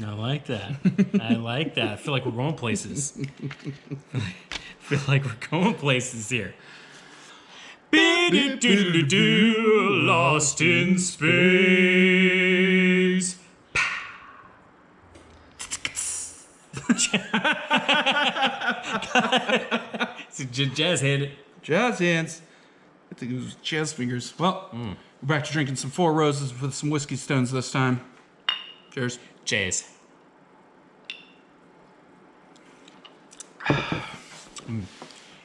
I like that. I like that. I feel like we're going places. Here. Lost in space. It's a jazz hand. Jazz hands. I think it was jazz fingers. Well, we're back to drinking some Four Roses with some whiskey stones this time. Cheers. Jazz.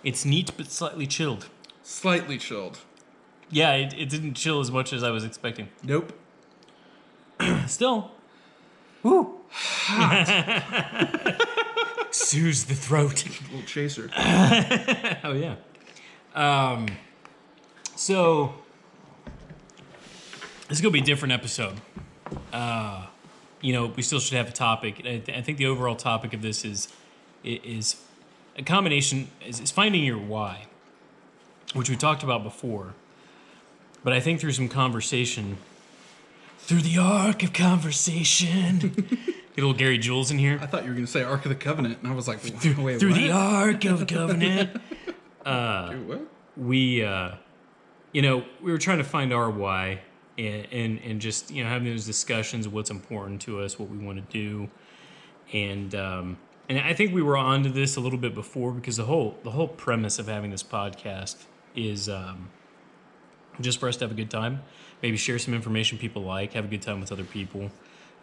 It's neat but slightly chilled. Slightly chilled. Yeah, it didn't chill as much as I was expecting. Nope. Still. Woo. Soothes the throat. Little chaser. Oh, yeah. So, this is going to be a different episode. We still should have a topic. I think the overall topic of this is a combination, is finding your why, which we talked about before. But I think through some conversation, through the arc of conversation, get a little Gary Jules in here. I thought you were going to say Ark of the Covenant, and I was like, wait, through what? the arc of covenant. Dude, what? We were trying to find our why, and just having those discussions of what's important to us, what we want to do, and I think we were onto this a little bit before, because the whole premise of having this podcast is just for us to have a good time, maybe share some information people like, have a good time with other people,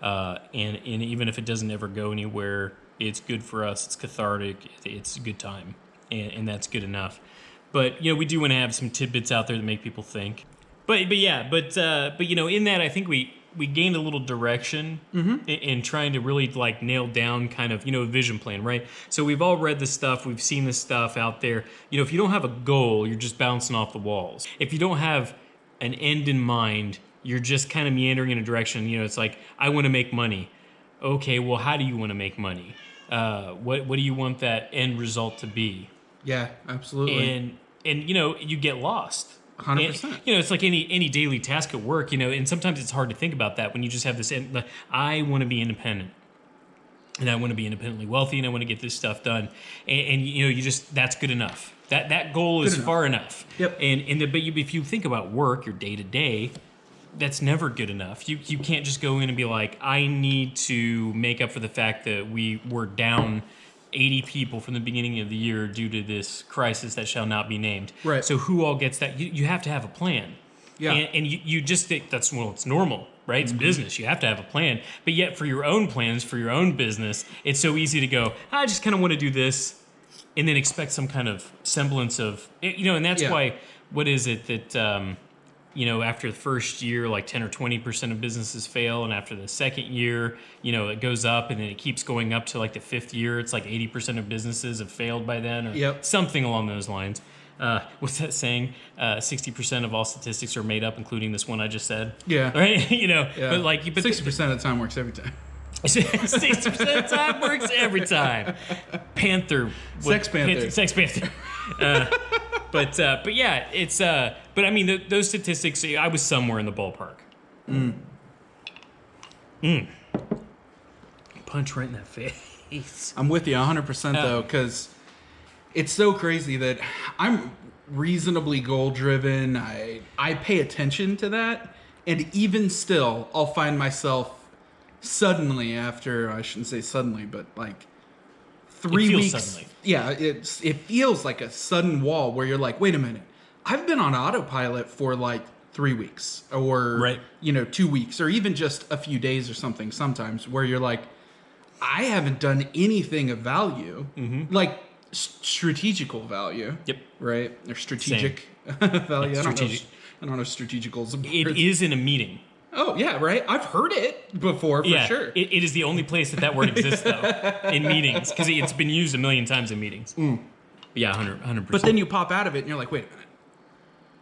and even if it doesn't ever go anywhere, it's good for us. It's cathartic. It's a good time, and that's good enough. But we do want to have some tidbits out there that make people think. But in that, I think we gained a little direction in trying to really nail down kind of a vision plan, right? So we've all read this stuff, we've seen this stuff out there. If you don't have a goal, you're just bouncing off the walls. If you don't have an end in mind, you're just kind of meandering in a direction. It's like, I want to make money. Okay, well, how do you want to make money? What do you want that end result to be? Yeah, absolutely. And you get lost. 100%. And, it's like any daily task at work, and sometimes it's hard to think about that when you just have this, I want to be independent. And I want to be independently wealthy, and I want to get this stuff done. And you just, that's good enough. That goal is far enough. Yep. But if you think about work, your day-to-day, that's never good enough. You can't just go in and be like, I need to make up for the fact that we were down 80 people from the beginning of the year due to this crisis that shall not be named. Right. So who all gets that? You have to have a plan. Yeah. And you just think it's normal, right? It's business. You have to have a plan. But yet for your own plans, for your own business, it's so easy to go, I just kind of want to do this, and then expect some kind of semblance of, and that's why, what is it that, after the first year, 10 or 20% of businesses fail, and after the second year, it goes up, and then it keeps going up to the fifth year. It's 80% of businesses have failed by then, or something along those lines. What's that saying? 60% of all statistics are made up, including this one I just said. Yeah. Right? Yeah. But 60% of the time works every time. 60% of the time works every time. Sex Panther. But yeah, it's but I mean those statistics. I was somewhere in the ballpark. Punch right in that face. I'm with you 100% though, because it's so crazy that I'm reasonably goal driven. I pay attention to that, and even still, I'll find myself suddenly after, I shouldn't say suddenly, but 3 weeks. Suddenly. Yeah, it feels like a sudden wall where you're like, wait a minute, I've been on autopilot for 3 weeks or 2 weeks or even just a few days or something sometimes, where you're like, I haven't done anything of value, strategical value. Yep. Right? Or strategic value. I don't know if strategical is a word. It is in a meeting. Oh, yeah, right? I've heard it before, for sure. It is the only place that word exists, though, in meetings, because it's been used a million times in meetings. Yeah, 100%. But then you pop out of it, and you're like, wait a minute.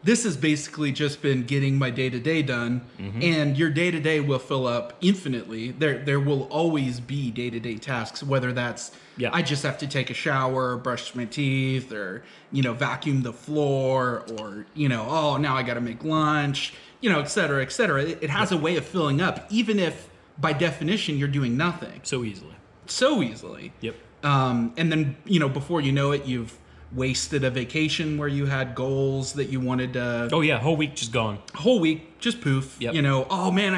This has basically just been getting my day-to-day done, and your day-to-day will fill up infinitely. There will always be day-to-day tasks, whether that's I just have to take a shower, brush my teeth, or, vacuum the floor, or, now I got to make lunch, et cetera, et cetera. It has a way of filling up, even if by definition, you're doing nothing So easily. so easily. Yep. And then, before you know it, you've wasted a vacation where you had goals that you wanted to. Oh yeah, whole week just gone. Whole week, just poof. Yep. Oh man,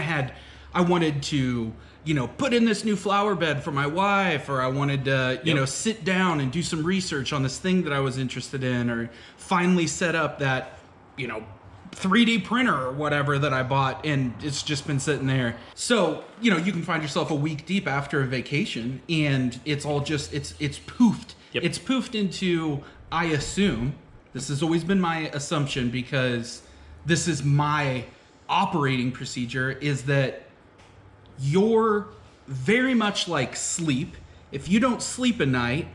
I wanted to, put in this new flower bed for my wife, or I wanted to, sit down and do some research on this thing that I was interested in, or finally set up that, 3D printer or whatever that I bought, and it's just been sitting there. So, you can find yourself a week deep after a vacation, and it's all just, it's poofed. Yep. It's poofed into, I assume, this has always been my assumption because this is my operating procedure, is that you're very much like sleep. If you don't sleep a night,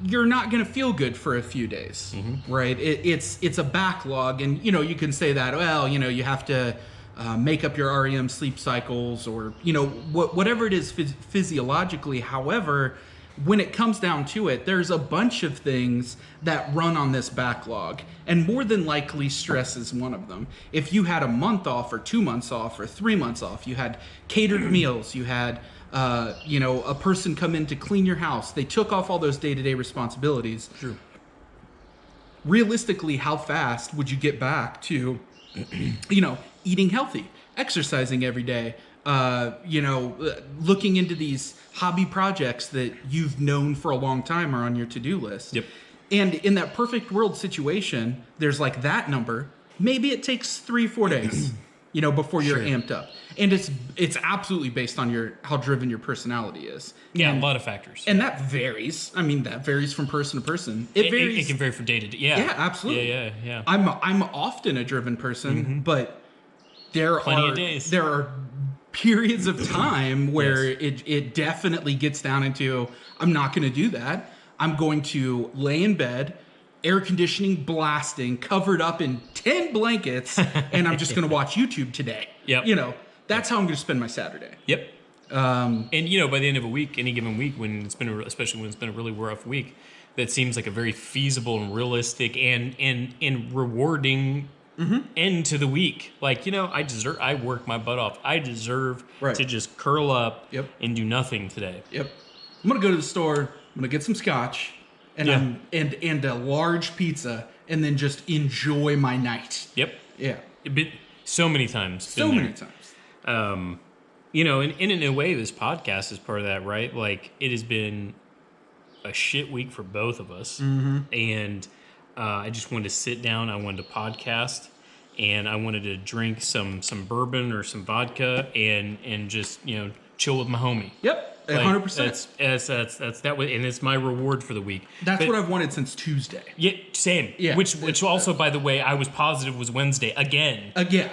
you're not going to feel good for a few days, right? It's a backlog, and you can say that, well, you have to make up your REM sleep cycles, or whatever it is physiologically. However, when it comes down to it, there's a bunch of things that run on this backlog, and more than likely stress is one of them. If you had a month off, or 2 months off, or 3 months off, you had catered meals, you had a person come in to clean your house, they took off all those day-to-day responsibilities. True. Realistically, how fast would you get back to, eating healthy, exercising every day, looking into these hobby projects that you've known for a long time are on your to-do list? Yep. And in that perfect world situation, there's like that number. Maybe it takes 3-4 days, before you're Sure. amped up. And it's absolutely based on how driven your personality is. Yeah, and, a lot of factors. And that varies. I mean, that varies from person to person. It varies. It can vary from day to day. Yeah. Yeah, absolutely. Yeah. I'm often a driven person, but there are periods of time where it definitely gets down into, I'm not going to do that. I'm going to lay in bed, air conditioning blasting, covered up in 10 blankets, and I'm just going to watch YouTube today. Yep. That's how I'm going to spend my Saturday. Yep. And by the end of a week, any given week, especially when it's been a really rough week, that seems like a very feasible and realistic and rewarding end to the week. Like, I work my butt off. I deserve to just curl up and do nothing today. Yep. I'm gonna go to the store. I'm gonna get some scotch and and a large pizza, and then just enjoy my night. Yep. Yeah. So many times. So many times. And in a way, this podcast is part of that, right? Like, it has been a shit week for both of us, and I just wanted to sit down. I wanted to podcast, and I wanted to drink some bourbon or some vodka, and just chill with my homie. Yep. 100%. That's that way, and it's my reward for the week. That's what I've wanted since Tuesday. Yeah, same. Yeah. Which also, by the way, I was positive was Wednesday again. Yeah.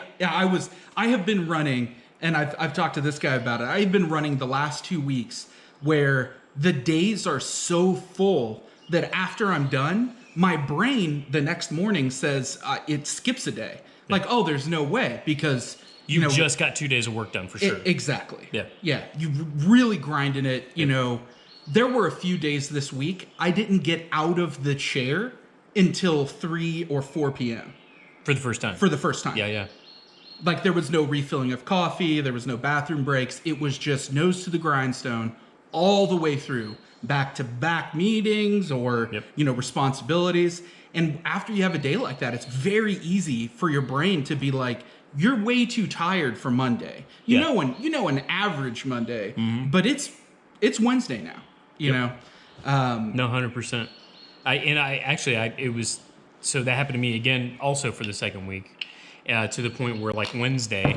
I have been running, and I've talked to this guy about it. I've been running the last 2 weeks where the days are so full that after I'm done, my brain the next morning says it skips a day. Yeah. Like, oh, there's no way, because you just got 2 days of work done for sure. Exactly. Yeah. Yeah. You really grinding it. There were a few days this week I didn't get out of the chair until 3 or 4 p.m. For the first time. Yeah. Like, there was no refilling of coffee. There was no bathroom breaks. It was just nose to the grindstone all the way through, back-to-back meetings or, responsibilities. And after you have a day like that, it's very easy for your brain to be like, you're way too tired for Monday. You know an average Monday, but it's Wednesday now. You know. No, 100%. It was, so that happened to me again also for the second week, to the point where, like, Wednesday,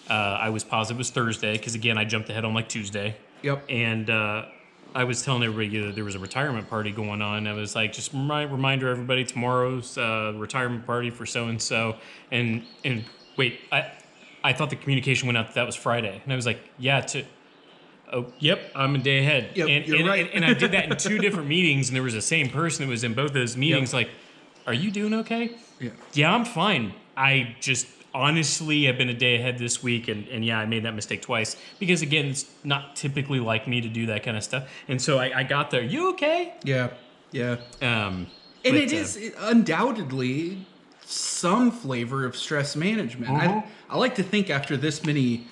I was positive it was Thursday, because again I jumped ahead on like Tuesday. Yep. And I was telling everybody that there was a retirement party going on. I was like, just reminder everybody, tomorrow's retirement party for so and so. And wait, I thought the communication went out that was Friday, and I was like, yep, I'm a day ahead. Yep, you're right. And I did that in 2 different meetings, and there was the same person that was in both those meetings. Like, are you doing okay? Yeah, I'm fine. I just honestly have been a day ahead this week, and I made that mistake twice, because again, it's not typically like me to do that kind of stuff. And so I got there. You okay? Yeah. And it is undoubtedly some flavor of stress management. I like to think after this many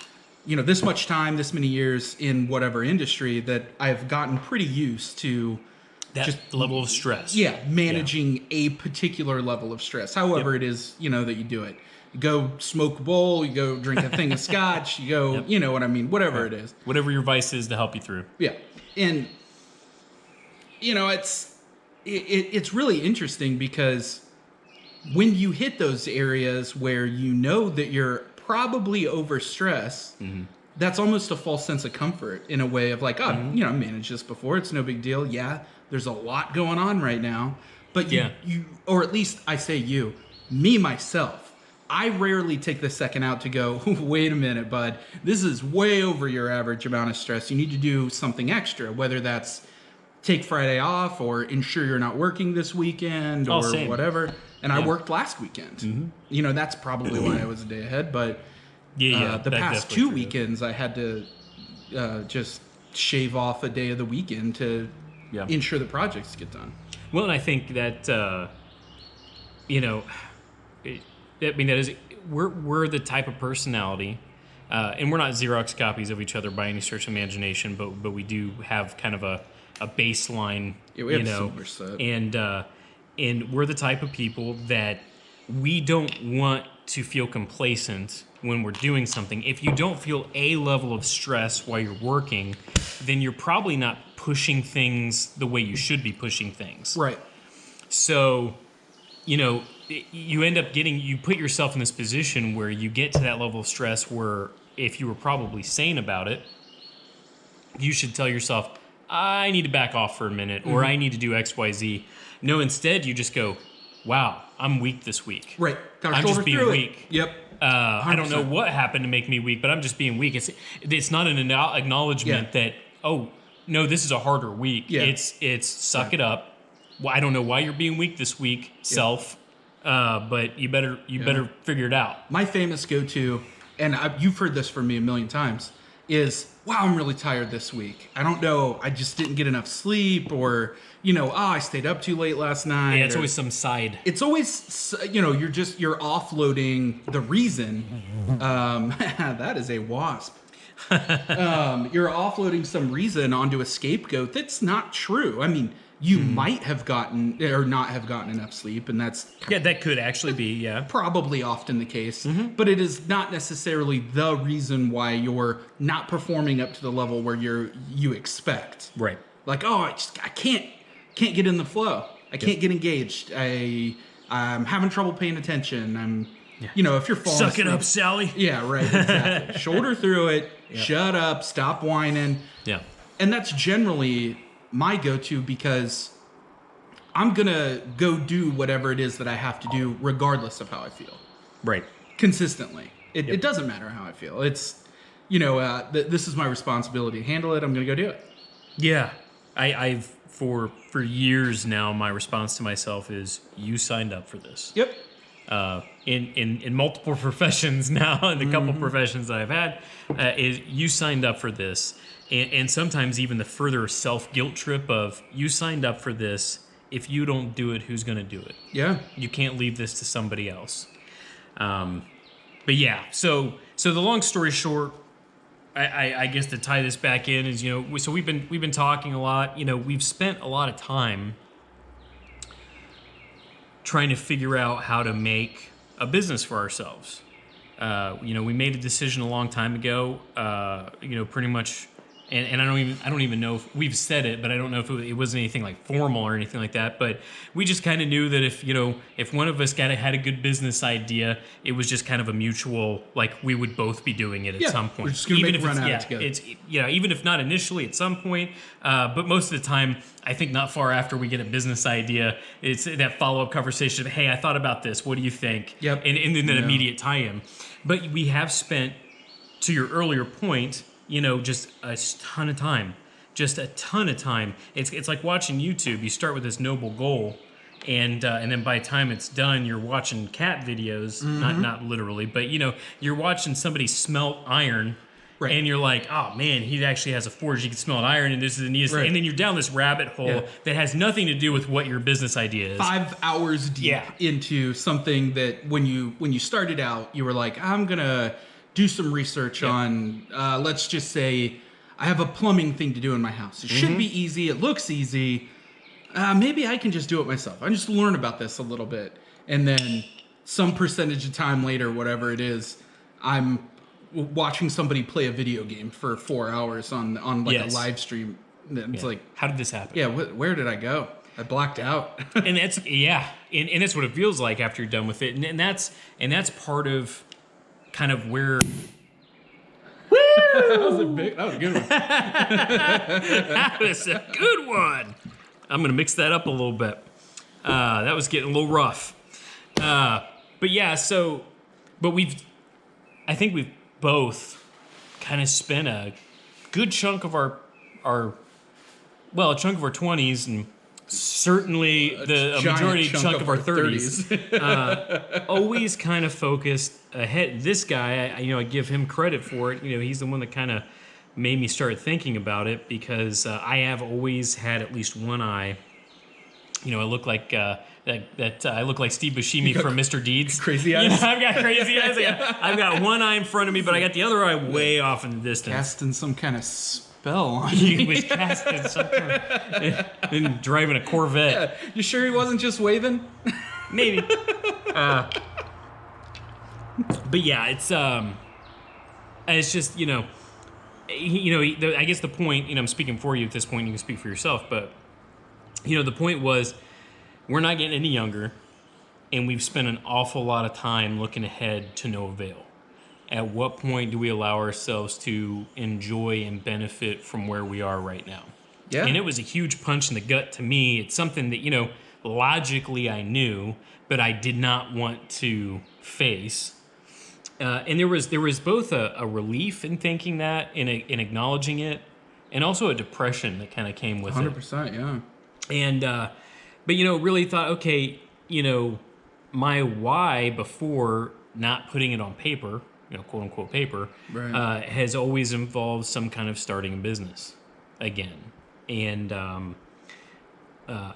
this much time, this many years in whatever industry that I've gotten pretty used to That just level of stress. managing a particular level of stress, however Yep. it is, that you do it. You go smoke a bowl, you go drink a thing of scotch, you go, Yep. you know what I mean, whatever it is. Whatever your vice is to help you through. Yeah. And, it's really interesting because when you hit those areas where you know that you're probably overstressed, that's almost a false sense of comfort in a way of like, I managed this before. It's no big deal. Yeah, there's a lot going on right now. But you, or at least I say you, me, myself, I rarely take the second out to go, wait a minute, bud, this is way over your average amount of stress. You need to do something extra, whether that's take Friday off or ensure you're not working this weekend or whatever. And I worked last weekend. That's probably why I was a day ahead. But the past 2 weekends, I had to just shave off a day of the weekend to ensure the projects get done. Well, and I think that, that is, we're the type of personality, and we're not Xerox copies of each other by any stretch of imagination, but we do have kind of a baseline, we have a similar set. And we're the type of people that we don't want to feel complacent when we're doing something. If you don't feel a level of stress while you're working, then you're probably not pushing things the way you should be pushing things. Right. So, you end up you put yourself in this position where you get to that level of stress where if you were probably sane about it, you should tell yourself, I need to back off for a minute, or I need to do X, Y, Z. No, instead you just go, wow, I'm weak this week. Right. I'm just being weak. Yep. I don't know what happened to make me weak, but I'm just being weak. It's not an acknowledgement that, oh, no, this is a harder week. Yeah. It's suck it up. Well, I don't know why you're being weak this week, self, but you better figure it out. My famous go-to, and you've heard this from me a million times, is, wow, I'm really tired this week. I don't know, I just didn't get enough sleep, or, I stayed up too late last night. Yeah, it's always some side. It's always, you're offloading the reason. That is a wasp. You're offloading some reason onto a scapegoat that's not true. I mean, you might have gotten or not have gotten enough sleep, and that's that could actually be probably often the case. But it is not necessarily the reason why you're not performing up to the level where you expect. Right. Like, I can't get in the flow. I can't get engaged. I'm having trouble paying attention. If you're falling Suck asleep, it up, Sally. Yeah, right. Exactly. Shoulder through it. Yep. Shut up. Stop whining. Yeah. And that's generally my go-to because I'm going to go do whatever it is that I have to do regardless of how I feel. Right. Consistently. It doesn't matter how I feel. It's, this is my responsibility. Handle it. I'm going to go do it. Yeah. I've for years now, my response to myself is, you signed up for this. Yep. In multiple professions now, in the couple professions that I've had, is you signed up for this. And sometimes even the further self-guilt trip of, you signed up for this. If you don't do it, who's going to do it? Yeah. You can't leave this to somebody else. But yeah, so the long story short, I guess to tie this back in is, so we've been talking a lot. We've spent a lot of time trying to figure out how to make a business for ourselves. We made a decision a long time ago. Pretty much. And I don't even know if we've said it, but I don't know if it wasn't anything like formal or anything like that. But we just kind of knew that if one of us had a good business idea, it was just kind of a mutual, like we would both be doing it at some point. We're just gonna run out together. It's even if not initially at some point, but most of the time, I think not far after we get a business idea, it's that follow-up conversation of, hey, I thought about this. What do you think? Yep. And then that immediate tie-in. But we have spent, to your earlier point, just a ton of time. Just a ton of time. It's like watching YouTube. You start with this noble goal, and then by the time it's done, you're watching cat videos. Not literally, but you're watching somebody smelt iron, and you're like, oh man, he actually has a forge. He can smelt iron, and this is the neatest thing. And then you're down this rabbit hole that has nothing to do with what your business idea is. 5 hours deep into something that when you started out, you were like, I'm gonna do some research on, let's just say, I have a plumbing thing to do in my house. It should be easy. It looks easy. Maybe I can just do it myself. I just learn about this a little bit. And then some percentage of time later, whatever it is, I'm watching somebody play a video game for 4 hours on like a live stream. It's like, how did this happen? Yeah, where did I go? I blacked out. And that's and that's what it feels like after you're done with it. And that's part of kind of where. That was a good one. That was a good one. I'm gonna mix that up a little bit. That was getting a little rough. But yeah, I think we've both kind of spent a good chunk of a chunk of our 20s and certainly a majority chunk of our 30s. Always kind of focused ahead. This guy, I give him credit for it. He's the one that kind of made me start thinking about it because I have always had at least one eye. I look like I look like Steve Buscemi from Mr. Deeds. Crazy eyes. I've got crazy eyes. I've got one eye in front of me, but I got the other eye way off in the distance. Casting some kind of spell on He was casting some kind of, and driving a Corvette. Yeah. You sure he wasn't just waving? Maybe. But yeah, it's just I guess the point. I'm speaking for you at this point. You can speak for yourself, but the point was. We're not getting any younger, and we've spent an awful lot of time looking ahead to no avail. At what point do we allow ourselves to enjoy and benefit from where we are right now? Yeah. And it was a huge punch in the gut to me. It's something that, logically I knew, but I did not want to face. And there was both a relief in thinking that, in acknowledging it, and also a depression that kind of came with 100%, it. 100%, yeah. And, but, really thought, okay, my why before not putting it on paper, quote unquote paper, right. Has always involved some kind of starting a business again. And I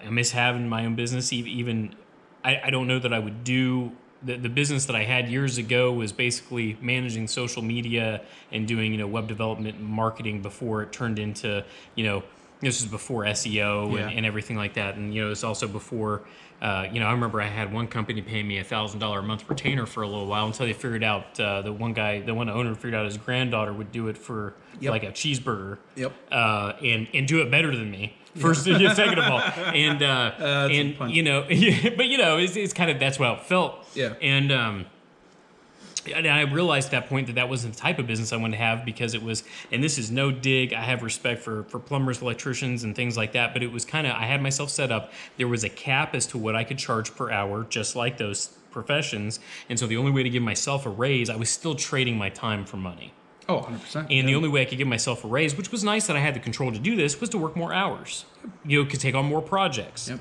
miss having my own business. Even I don't know that I would do the business that I had years ago was basically managing social media and doing, web development and marketing before it turned into, this was before SEO and everything like that. And, it's also before, I remember I had one company paying me $1,000 a month retainer for a little while until they figured out, the one owner figured out his granddaughter would do it for like a cheeseburger. Yep. And do it better than me. First and second of all. And, but it's kind of, that's how it felt. Yeah. And I realized at that point that wasn't the type of business I wanted to have because it was, and this is no dig, I have respect for plumbers, electricians, and things like that, but it was kind of, I had myself set up, there was a cap as to what I could charge per hour, just like those professions, and so the only way to give myself a raise, I was still trading my time for money. Oh, 100%. And the only way I could give myself a raise, which was nice that I had the control to do this, was to work more hours. Could take on more projects. Yep.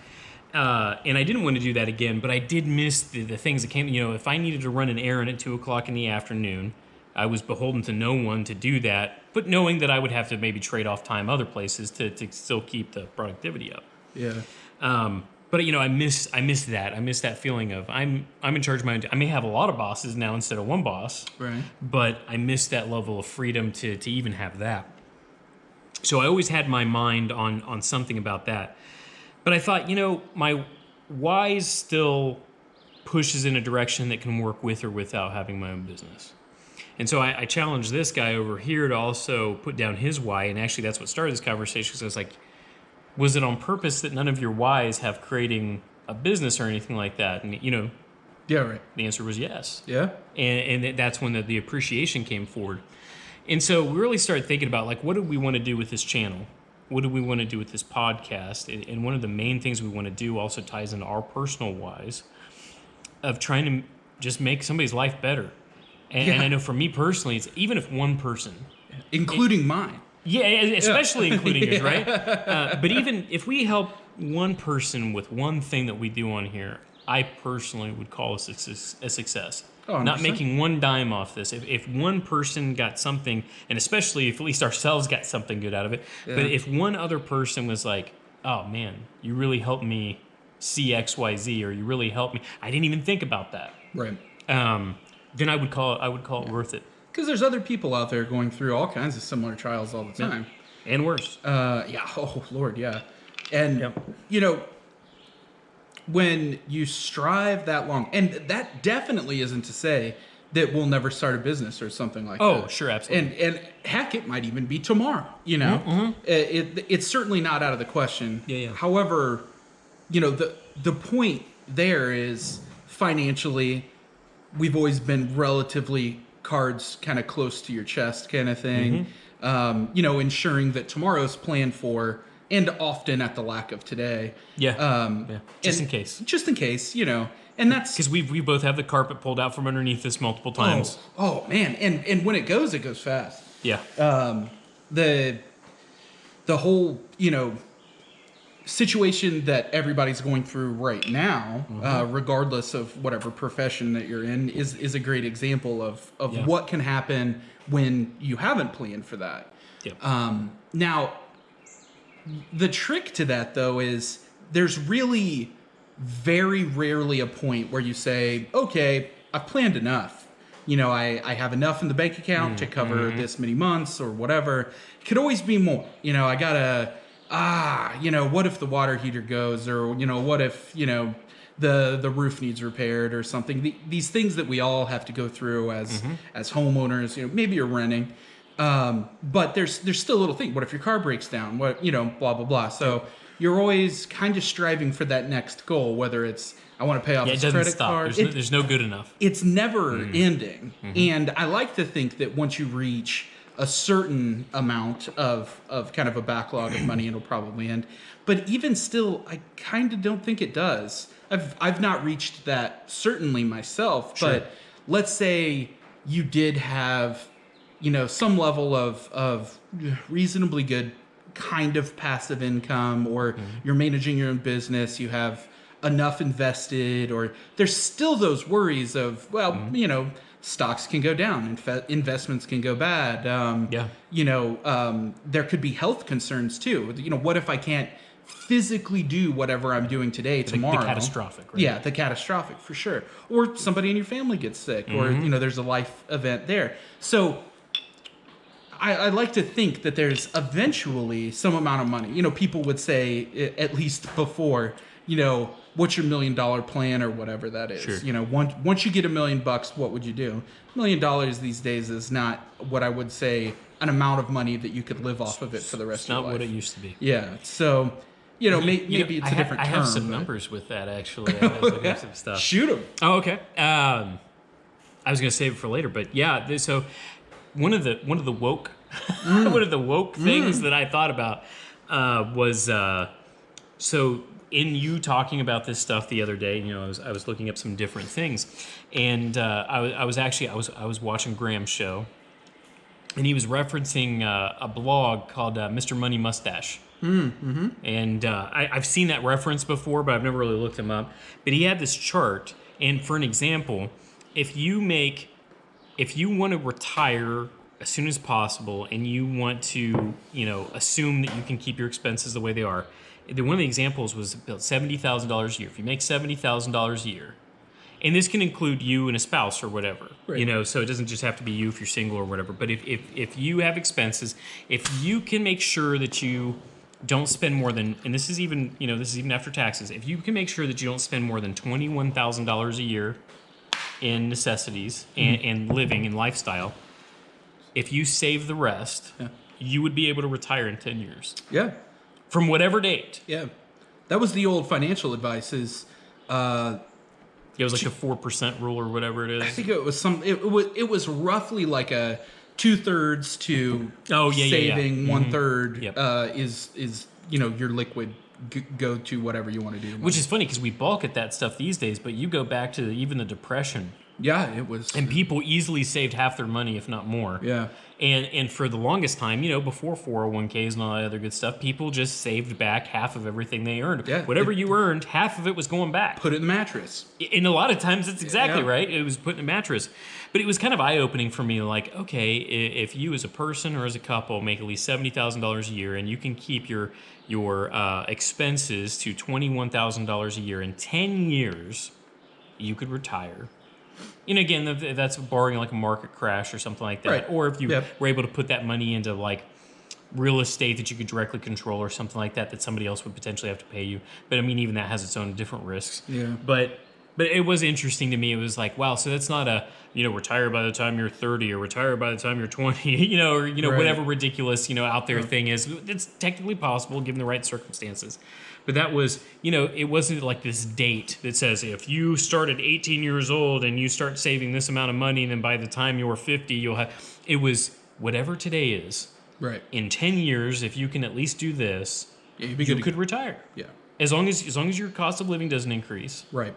And I didn't want to do that again, but I did miss the things that came. If I needed to run an errand at 2:00 in the afternoon, I was beholden to no one to do that, but knowing that I would have to maybe trade off time other places to still keep the productivity up. Yeah. But I miss that. I miss that feeling of I'm in charge of my own. I may have a lot of bosses now instead of one boss. Right. But I miss that level of freedom to even have that. So I always had my mind on something about that. But I thought, my why still pushes in a direction that can work with or without having my own business. And so I challenged this guy over here to also put down his why. And actually, that's what started this conversation. Because I was like, was it on purpose that none of your whys have creating a business or anything like that? And, yeah, right. The answer was yes. Yeah. And that's when the appreciation came forward. And so we really started thinking about, like, what do we want to do with this channel? What do we want to do with this podcast? And one of the main things we want to do also ties into our personal whys of trying to just make somebody's life better. And I know for me personally, it's even if one person... Including mine. Yeah, especially including yours, right? But even if we help one person with one thing that we do on here, I personally would call a success. Oh, not making one dime off this. If one person got something, and especially if at least ourselves got something good out of it, but if one other person was like, oh man, you really helped me see XYZ, or you really helped me, I didn't even think about that. Right. Then I would call it worth it. because there's other people out there going through all kinds of similar trials all the time. And worse. Yeah. Oh, Lord, yeah. And, you know, when you strive that long, and that definitely isn't to say that we'll never start a business or something like that. Oh, sure, absolutely. And heck, it might even be tomorrow, you know. It's certainly not out of the question. Yeah. However, you know, the point there is financially, we've always been relatively cards kind of close to your chest kind of thing. You know, ensuring that tomorrow's planned for, and often at the lack of today. Just in case. Just in case, you know. And that's because we both have the carpet pulled out from underneath us multiple times. Oh man, and when it goes fast. Yeah. The whole, you know, situation that everybody's going through right now, regardless of whatever profession that you're in, is a great example of what can happen when you haven't planned for that. Now, the trick to that, though, is there's really very rarely a point where you say, okay, I've planned enough. You know, I have enough in the bank account to cover this many months or whatever. It could always be more. You know, I gotta, you know, what if the water heater goes, or, you know, what if, you know, the roof needs repaired or something. These things that we all have to go through as homeowners, you know, maybe you're renting. But there's still a little thing. What if your car breaks down? What, you know, blah, blah, blah. So you're always kind of striving for that next goal, whether it's, I want to pay off this credit card. There's no good enough. It's never ending. And I like to think that once you reach a certain amount of kind of a backlog of money, it'll probably end. But even still, I kind of don't think it does. I've not reached that certainly myself, but let's say you did have, you know, some level of reasonably good kind of passive income, or you're managing your own business, you have enough invested, or there's still those worries of, well, you know, stocks can go down, investments can go bad. You know, there could be health concerns too. You know, what if I can't physically do whatever I'm doing today, tomorrow? The catastrophic, right? Yeah, the catastrophic, for sure. Or somebody in your family gets sick, or, you know, there's a life event there. So I like to think that there's eventually some amount of money. You know, people would say, at least before, you know, what's your $1 million plan or whatever that is. You know, once you get $1 million, what would you do? $1 million these days is not what I would say an amount of money that you could live off of it for the rest of your life. Not what it used to be. Yeah. So, you know, maybe it's a different term. I have some numbers with that, actually. I was looking at some stuff. Shoot them. Oh, okay. I was going to save it for later, but yeah. So one of the woke one of the woke things that I thought about was so in you talking about this stuff the other day. You know, I was looking up some different things, and I was watching Graham's show, and he was referencing a blog called Mr. Money Mustache. And I've seen that reference before, but I've never really looked him up. But he had this chart, and for an example, if you want to retire as soon as possible, and you want to, you know, assume that you can keep your expenses the way they are. One of the examples was about $70,000 a year. If you make $70,000 a year, and this can include you and a spouse or whatever, you know, so it doesn't just have to be you if you're single or whatever. But if you have expenses, if you can make sure that you don't spend more than, and this is even, you know, this is even after taxes, if you can make sure that you don't spend more than $21,000 a year in necessities and living and lifestyle, if you save the rest, you would be able to retire in 10 years. Yeah. From whatever date. Yeah. That was the old financial advice is... it was like a 4% rule or whatever it is. I think it was it was roughly like a 2/3 to saving 1/3 is, you know, your liquid go to whatever you want to do. Which is funny because we balk at that stuff these days, but you go back to even the Depression. Yeah, it was. And people easily saved half their money, if not more. Yeah. And for the longest time, you know, before 401ks and all that other good stuff, people just saved back half of everything they earned. Yeah. Whatever you earned, half of it was going back. Put it in the mattress. And a lot of times it's exactly right. It was put in a mattress. But it was kind of eye-opening for me, like, okay, if you as a person or as a couple make at least $70,000 a year and you can keep your expenses to $21,000 a year in 10 years, you could retire And again, that's borrowing like a market crash or something like that. Right. Or if you Yep. were able to put that money into like real estate that you could directly control or something like that somebody else would potentially have to pay you. But I mean, even that has its own different risks. Yeah. But it was interesting to me. It was like, wow, so that's not a, retire by the time you're 30 or retire by the time you're 20, or, Right. whatever ridiculous, out there thing is. It's technically possible given the right circumstances. But that was, it wasn't like this date that says if you start at 18 years old and you start saving this amount of money, and then by the time you're 50, you'll have, it was whatever today is. Right. In 10 years, if you can at least do this, Yeah, you could retire. Yeah. As long as your cost of living doesn't increase. Right.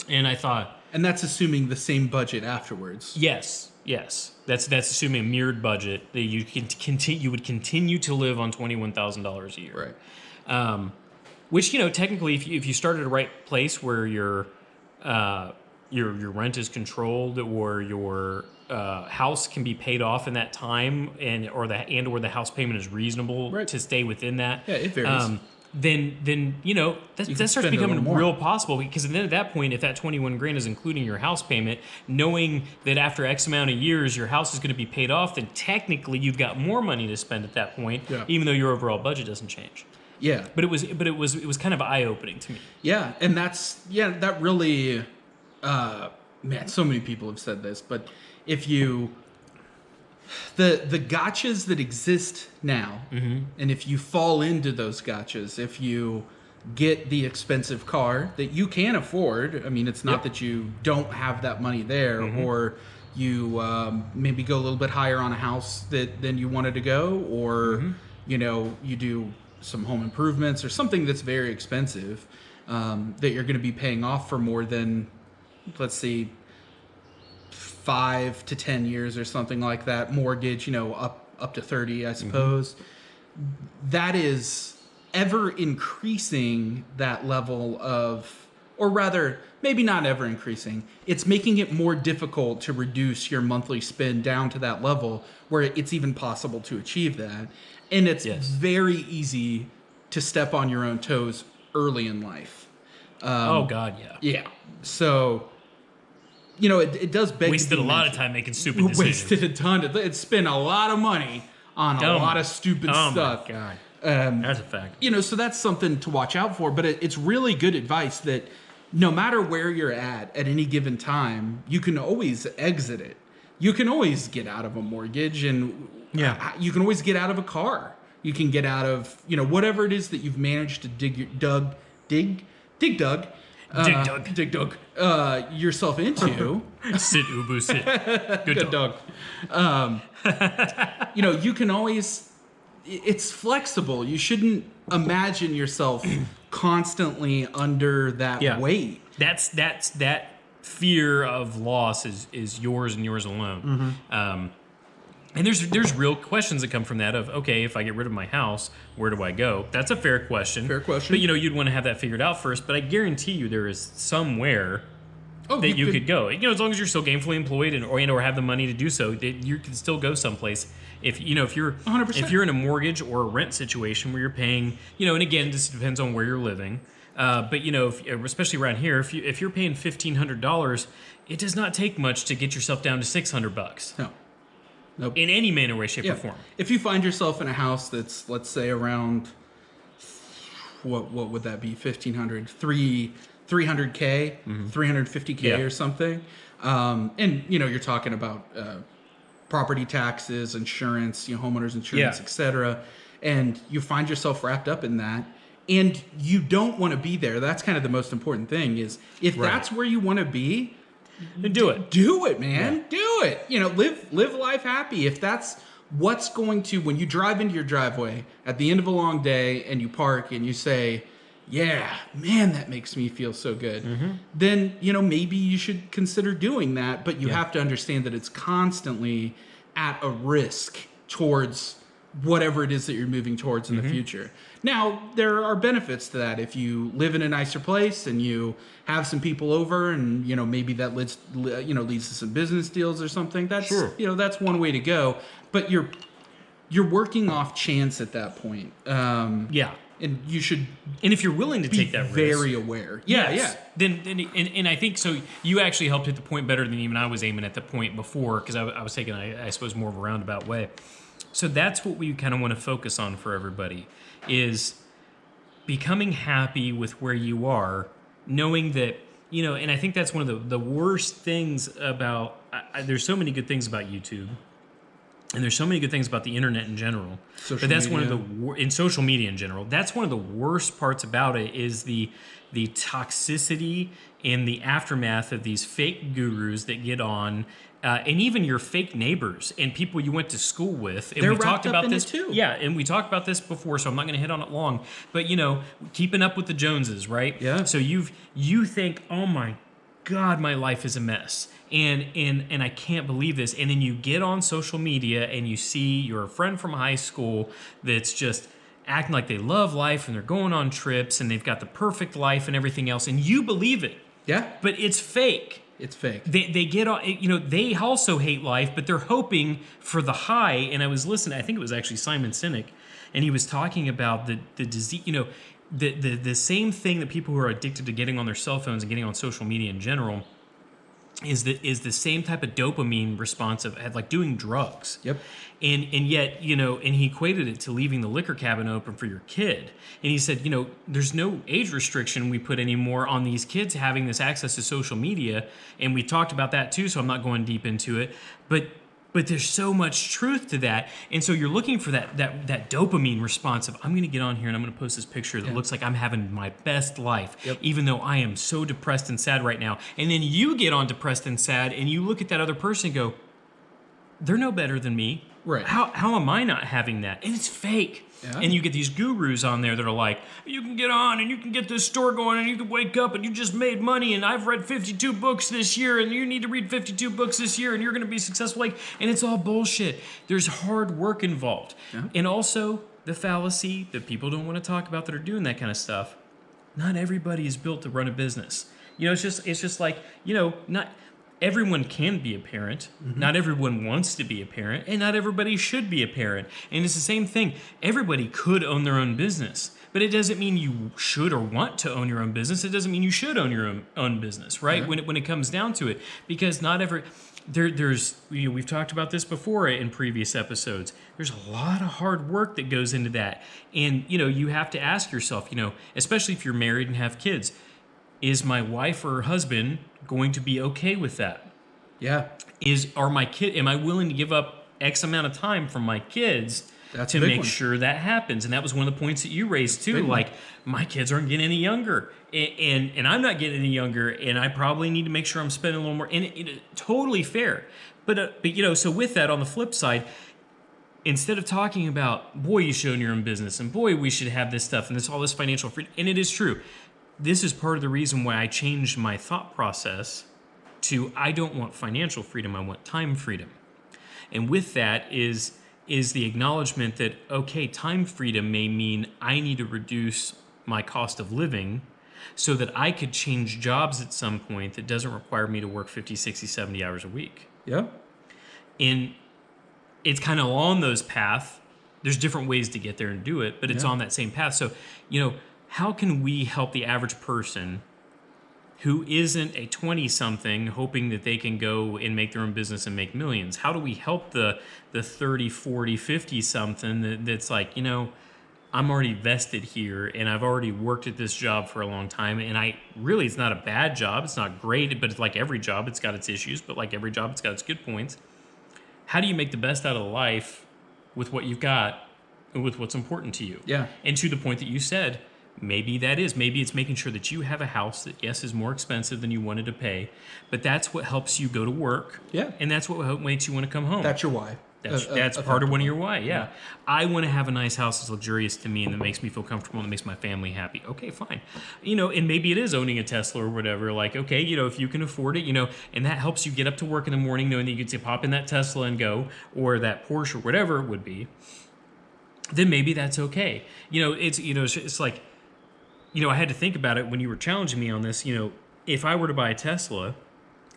And I thought, And that's assuming the same budget afterwards. yes. That's assuming a mirrored budget that you would continue to live on $21,000 a year. Right. Which, technically, if you start at the right place where your rent is controlled or your house can be paid off in that time, or the house payment is reasonable Right. to stay within that. Yeah, it varies. Then that can starts spend a becoming little more. real possible, because then at that point, if that 21 grand is including your house payment, knowing that after X amount of years your house is going to be paid off, then technically you've got more money to spend at that point, Yeah. even though your overall budget doesn't change. Yeah. But it was kind of eye opening to me. Yeah, and that really, man, so many people have said this, but if you, the gotchas that exist now, and if you fall into those gotchas, if you get the expensive car that you can afford, I mean, it's not Yep. that you don't have that money there, or you maybe go a little bit higher on a house than you wanted to go, or you do some home improvements or something that's very expensive, that you're going to be paying off for more than, let's see, 5 to 10 years or something like that, mortgage, up to 30, I suppose. That is ever increasing that level of, or rather, maybe not ever increasing. It's making it more difficult to reduce your monthly spend down to that level where it's even possible to achieve that. And it's very easy to step on your own toes early in life. Oh God, yeah. Yeah. So, it does beg Wasted to be a lot of mentioned. time making stupid decisions. Wasted a ton. It spent a lot of money on a lot of stupid stuff. Oh my God. That's a fact. So that's something to watch out for. But it's really good advice that no matter where you're at any given time, you can always exit it. You can always get out of a mortgage, and you can always get out of a car. You can get out of whatever it is that you've managed to dig dug yourself into. Sit, Ubu, sit. Good dog. You can always, it's flexible. You shouldn't imagine yourself constantly under that weight. That fear of loss is yours and yours alone. And there's real questions that come from that of, okay, if I get rid of my house, where do I go? That's a fair question. Fair question. But you'd want to have that figured out first. But I guarantee you there is somewhere that you could go. As long as you're still gainfully employed or have the money to do so, that you can still go someplace. If you're 100%. If you're in a mortgage or a rent situation where you're paying, and again, this depends on where you're living. But especially around here, if you're paying $1,500, it does not take much to get yourself down to $600. No. Nope. In any manner, way, shape, or form. If you find yourself in a house that's, let's say, around, what would that be? 1,500, 300K, 350K or something. And you're talking about property taxes, insurance, homeowners insurance, etc. And you find yourself wrapped up in that, and you don't want to be there. That's kind of the most important thing. Is if that's where you want to be, then do it. Do it, man. Yeah. Do it. Live life happy. If that's what's going to, when you drive into your driveway at the end of a long day and you park and you say, yeah, man, that makes me feel so good, then, maybe you should consider doing that. But you have to understand that it's constantly at a risk towards whatever it is that you're moving towards in the future. Now, there are benefits to that. If you live in a nicer place and you have some people over, and maybe that leads to some business deals or something. That's that's one way to go. But you're working off chance at that point. And you should And if you're willing to be take that risk, very aware. yes, then and I think so. You actually helped hit the point better than even I was aiming at the point before, because I was taking, I suppose, more of a roundabout way. So that's what we kind of want to focus on for everybody, is becoming happy with where you are, knowing that, and I think that's one of the worst things about, there's so many good things about YouTube, and there's so many good things about the internet in general. But that's one of in social media in general, that's one of the worst parts about it, is the toxicity and the aftermath of these fake gurus that get on, and even your fake neighbors and people you went to school with. And They're we talked wrapped up about in this it too. Yeah, and we talked about this before, so I'm not going to hit on it long. But keeping up with the Joneses, right? Yeah. So you think, oh my God, my life is a mess. And I can't believe this. And then you get on social media and you see your friend from high school that's just acting like they love life and they're going on trips and they've got the perfect life and everything else, and you believe it. Yeah. But it's fake. It's fake. They get on, they also hate life, but they're hoping for the high. And I was listening, I think it was actually Simon Sinek, and he was talking about the disease, the same thing that people who are addicted to getting on their cell phones and getting on social media in general is the same type of dopamine response of like doing drugs. Yep. And yet, and he equated it to leaving the liquor cabinet open for your kid. And he said, there's no age restriction we put anymore on these kids having this access to social media. And we talked about that too, so I'm not going deep into it. But there's so much truth to that. And so you're looking for that dopamine response of, I'm going to get on here and I'm going to post this picture that looks like I'm having my best life, even though I am so depressed and sad right now. And then you get on depressed and sad and you look at that other person and go, they're no better than me. Right. How am I not having that? And it's fake. Yeah. And you get these gurus on there that are like, you can get on and you can get this store going and you can wake up and you just made money and I've read 52 books this year and you need to read 52 books this year and you're going to be successful. And it's all bullshit. There's hard work involved. Yeah. And also the fallacy that people don't want to talk about that are doing that kind of stuff. Not everybody is built to run a business. It's just like, not everyone can be a parent. Mm-hmm. Not everyone wants to be a parent, and not everybody should be a parent. And it's the same thing. Everybody could own their own business, but it doesn't mean you should or want to own your own business. It doesn't mean you should own your own business, right? Yeah. When it comes down to it, because not every there's we've talked about this before in previous episodes. There's a lot of hard work that goes into that, and you have to ask yourself, especially if you're married and have kids. Is my wife or husband going to be okay with that? Yeah. Am I willing to give up X amount of time from my kids to make sure that happens? And that was one of the points that you raised too. Like, my kids aren't getting any younger, and I'm not getting any younger, and I probably need to make sure I'm spending a little more. And it totally fair. But so with that, on the flip side, instead of talking about, boy, you should own your own business, and boy, we should have this stuff and all this financial freedom, and it is true. This is part of the reason why I changed my thought process to, I don't want financial freedom, I want time freedom. And with that is the acknowledgement that, okay, time freedom may mean I need to reduce my cost of living so that I could change jobs at some point that doesn't require me to work 50, 60, 70 hours a week. Yeah. And it's kind of on those paths. There's different ways to get there and do it, but it's on that same path. So, how can we help the average person who isn't a 20-something hoping that they can go and make their own business and make millions? How do we help the 30, 40, 50-something that's like, I'm already vested here and I've already worked at this job for a long time, and it's not a bad job. It's not great, but it's like every job, it's got its issues, but like every job, it's got its good points. How do you make the best out of life with what you've got and with what's important to you? Yeah. And to the point that you said, maybe it's making sure that you have a house that, yes, is more expensive than you wanted to pay, but that's what helps you go to work. Yeah. And that's what makes you want to come home. That's your why. That's part of one of your why, yeah. I want to have a nice house that's luxurious to me and that makes me feel comfortable and that makes my family happy. Okay, fine. And maybe it is owning a Tesla or whatever. Like, okay, if you can afford it, and that helps you get up to work in the morning knowing that you get to pop in that Tesla and go, or that Porsche or whatever it would be, then maybe that's okay. It's like, I had to think about it when you were challenging me on this. If I were to buy a Tesla,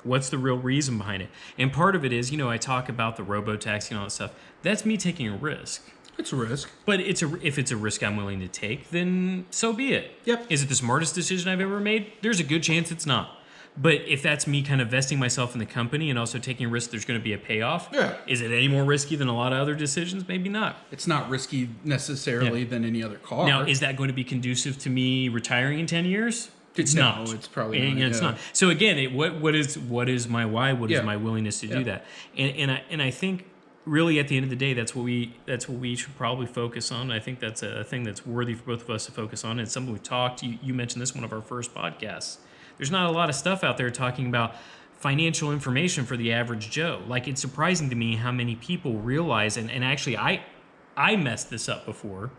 what's the real reason behind it? And part of it is, I talk about the robo-taxi and all that stuff. That's me taking a risk. It's a risk. But if it's a risk I'm willing to take, then so be it. Yep. Is it the smartest decision I've ever made? There's a good chance it's not. But if that's me kind of vesting myself in the company and also taking a risk there's going to be a payoff, is it any more risky than a lot of other decisions? Maybe not. It's not risky necessarily than any other car. Now, is that going to be conducive to me retiring in 10 years? It's no, not. it's probably not. It's not. So again, what is my why? What is my willingness to do that? And I think really at the end of the day, that's what we should probably focus on. I think that's a thing that's worthy for both of us to focus on. It's something we've talked. You mentioned this one of our first podcasts. There's not a lot of stuff out there talking about financial information for the average Joe. Like, it's surprising to me how many people realize, and actually I messed this up before,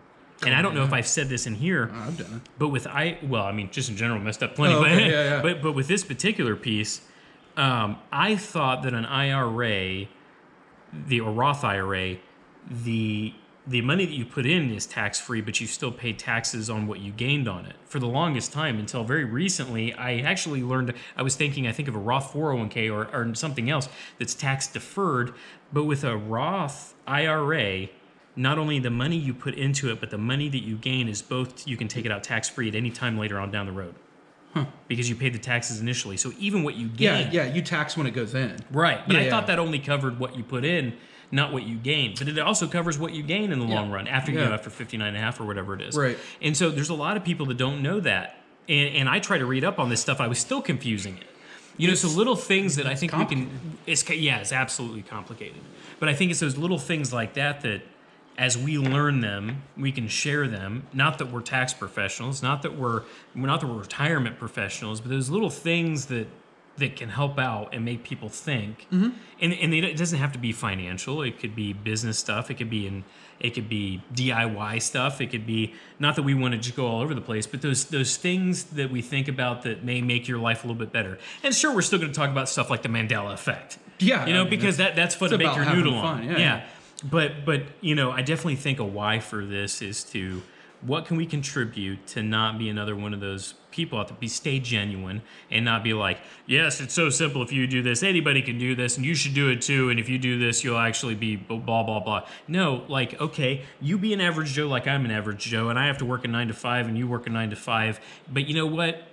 and I don't know if I've said this in here. I've done it. But just in general, messed up plenty. But with this particular piece, I thought that an IRA, or Roth IRA, the money that you put in is tax-free, but you still pay taxes on what you gained on it. For the longest time, until very recently, I actually learned, I think of a Roth 401k or something else that's tax-deferred, but with a Roth IRA, not only the money you put into it, but the money that you gain is both, you can take it out tax-free at any time later on down the road. Because you paid the taxes initially. So even what you gain... Yeah, you tax when it goes in. Right. But I thought that only covered what you put in, not what you gain. But it also covers what you gain in the long run after after 59 and a half or whatever it is. Right. And so there's a lot of people that don't know that. And I try to read up on this stuff. I was still confusing it. So little things that I think we can... It's absolutely complicated. But I think it's those little things like that as we learn them, we can share them. Not that we're tax professionals, not that we're retirement professionals, but those little things that can help out and make people think. Mm-hmm. And it doesn't have to be financial. It could be business stuff. It could be DIY stuff. It could be, not that we want to just go all over the place, but those things that we think about that may make your life a little bit better. And sure, we're still going to talk about stuff like the Mandela effect. Yeah, because that's fun to make your noodle on. Yeah. But I definitely think a why for this is to, what can we contribute to not be another one of those people out there, stay genuine and not be like, yes, it's so simple. If you do this, anybody can do this, and you should do it too. And if you do this, you'll actually be blah, blah, blah. No, like, okay, you be an average Joe like I'm an average Joe, and I have to work a 9 to 5 and you work a 9 to 5. But you know what?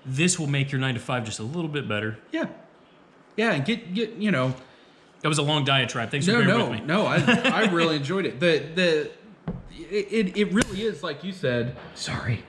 This will make your 9 to 5 just a little bit better. Yeah. Yeah, and get That was a long diatribe. Thanks for bearing with me. No, I really enjoyed it. It really is, like you said. Sorry.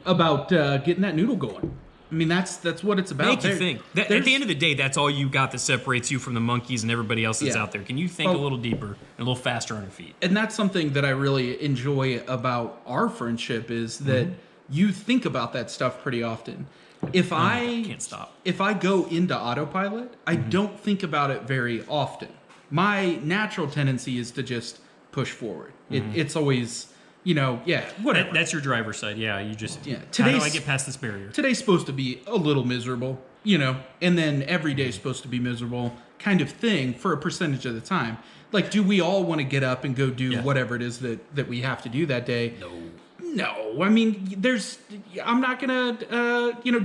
About getting that noodle going. I mean, that's what it's about. Make you think. At the end of the day, that's all you got that separates you from the monkeys and everybody else that's out there. Can you think a little deeper and a little faster on your feet? And that's something that I really enjoy about our friendship is that you think about that stuff pretty often. I can't stop. If I go into autopilot, I don't think about it very often. My natural tendency is to just push forward. It's always, whatever. That's your driver's side. Yeah, you just, how do I get past this barrier? Today's supposed to be a little miserable, and then every day's supposed to be miserable kind of thing for a percentage of the time. Like, do we all want to get up and go do whatever it is that we have to do that day? No, I mean, I'm not gonna,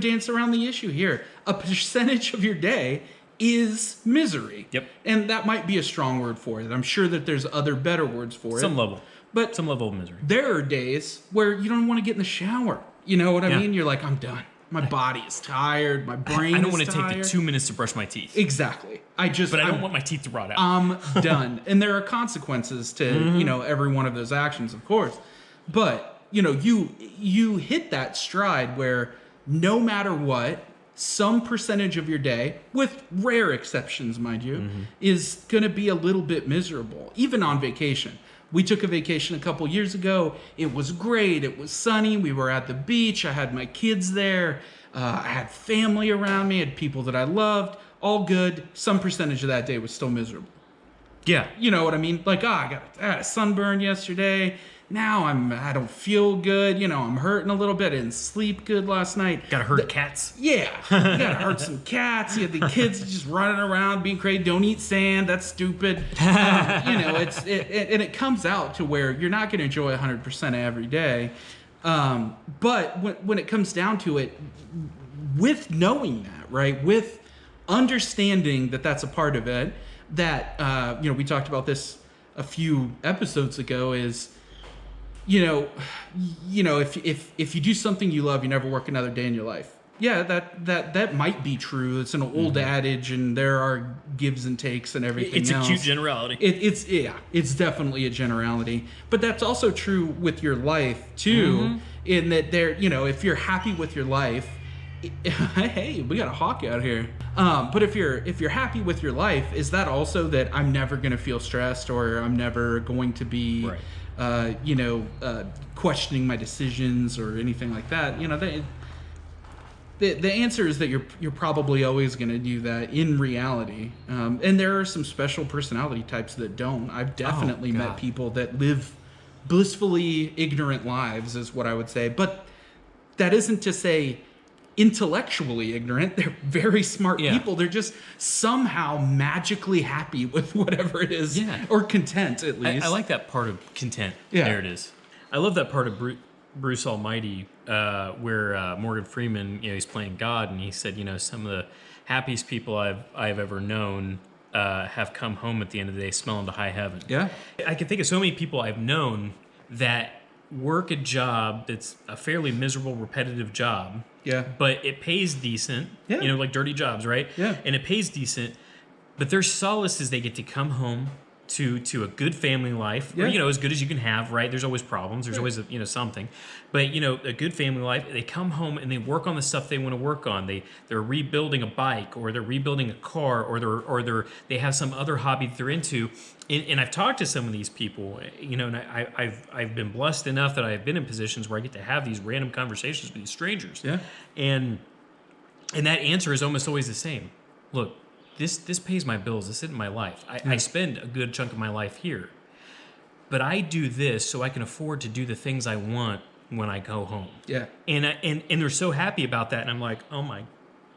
dance around the issue here. A percentage of your day is misery. Yep. And that might be a strong word for it. I'm sure that there's other better words for it. Some level of misery. There are days where you don't want to get in the shower. You know what I mean? You're like, I'm done. My body is tired. My brain is tired. I don't want to take the 2 minutes to brush my teeth. Exactly. But I don't want my teeth to rot out. I'm done. And there are consequences to, every one of those actions, of course. But you hit that stride where no matter what, some percentage of your day, with rare exceptions, mind you, is going to be a little bit miserable, even on vacation. We took a vacation a couple years ago. It was great. It was sunny. We were at the beach. I had my kids there. I had family around me. I had people that I loved. All good. Some percentage of that day was still miserable. Yeah. You know what I mean? Like, I had a sunburn yesterday. Now I don't feel good. I'm hurting a little bit. I didn't sleep good last night. Gotta hurt cats. Yeah. You gotta hurt some cats. You have the kids just running around being crazy. Don't eat sand. That's stupid. It comes out to where you're not going to enjoy 100% every day. But when it comes down to it, with knowing that, right, with understanding that that's a part of it, that, we talked about this a few episodes ago is, if you do something you love, you never work another day in your life. Yeah, that might be true. It's an old adage, and there are gives and takes and everything. It's else. a cute generality. It's definitely a generality, but that's also true with your life too. In that if you're happy with your life, hey, we got a hawk out here. But if you're happy with your life, is that also that I'm never going to feel stressed, or I'm never going to be, questioning my decisions or anything like that? The answer is that you're probably always going to do that in reality. And there are some special personality types that don't. I've definitely met people that live blissfully ignorant lives, is what I would say. But that isn't to say intellectually ignorant. They're very smart people. They're just somehow magically happy with whatever it is, or content at least. I like that part of content. Yeah. There it is. I love that part of Bruce Almighty, where Morgan Freeman, he's playing God, and he said, some of the happiest people I've ever known have come home at the end of the day smelling to high heaven. Yeah. I can think of so many people I've known that work a job that's a fairly miserable, repetitive job. Yeah. But it pays decent. Yeah. Like dirty jobs, right? Yeah. And it pays decent. But their solace is they get to come home to a good family life, or, as good as you can have, right? There's always problems. There's always, something. But, a good family life, they come home and they work on the stuff they want to work on. They're rebuilding a bike, or they're rebuilding a car, or they have some other hobby that they're into. And I've talked to some of these people, and I've been blessed enough that I've been in positions where I get to have these random conversations with these strangers. Yeah. And that answer is almost always the same. Look, this pays my bills. This isn't my life. I spend a good chunk of my life here. But I do this so I can afford to do the things I want when I go home. Yeah. And they're so happy about that. And I'm like, oh my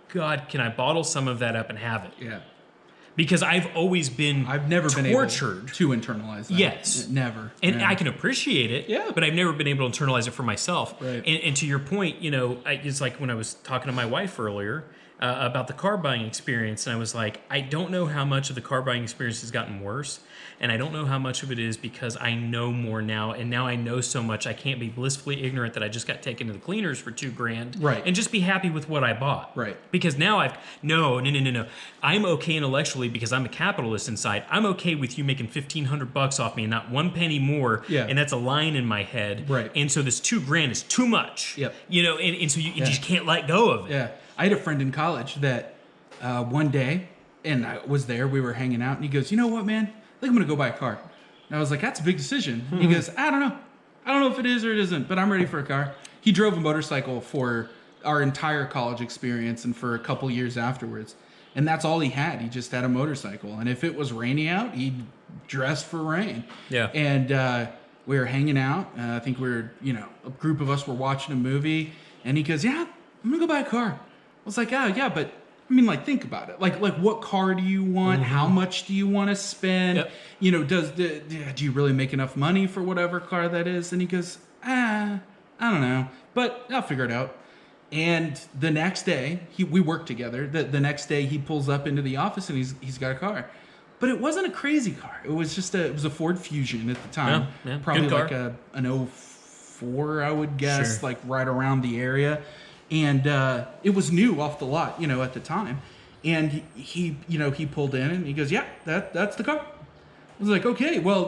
God, can I bottle some of that up and have it? Yeah. Because I've never been tortured to internalize that. Yes. Never. And I can appreciate it, but I've never been able to internalize it for myself. Right. And to your point, it's like when I was talking to my wife earlier about the car buying experience, and I was like, I don't know how much of the car buying experience has gotten worse, and I don't know how much of it is because I know more now, and now I know so much I can't be blissfully ignorant that I just got taken to the cleaners for $2,000, right, and just be happy with what I bought, right? Because now no. I'm okay intellectually because I'm a capitalist inside. I'm okay with you making $1,500 off me and not one penny more, and that's a line in my head, right? And so this $2,000 is too much, yep. And so you just can't let go of it. Yeah. I had a friend in college that one day, and I was there, we were hanging out, and he goes, you know what, man? I think I'm going to go buy a car. And I was like, that's a big decision. He goes, I don't know if it is or it isn't, but I'm ready for a car. He drove a motorcycle for our entire college experience and for a couple years afterwards. And that's all he had. He just had a motorcycle. And if it was rainy out, he'd dress for rain. Yeah. And we were hanging out. I think we were, a group of us were watching a movie. And he goes, yeah, I'm going to go buy a car. I was like, yeah, but think about it. Like what car do you want? How much do you want to spend? Yep. Do you really make enough money for whatever car that is? And he goes, I don't know, but I'll figure it out. And the next day, we worked together. The next day, he pulls up into the office and he's got a car, but it wasn't a crazy car. It was just a Ford Fusion at the time, probably like an 04, I would guess, like right around the area. And it was new off the lot, at the time. And he pulled in and he goes, yeah, that's the car. I was like, okay, well,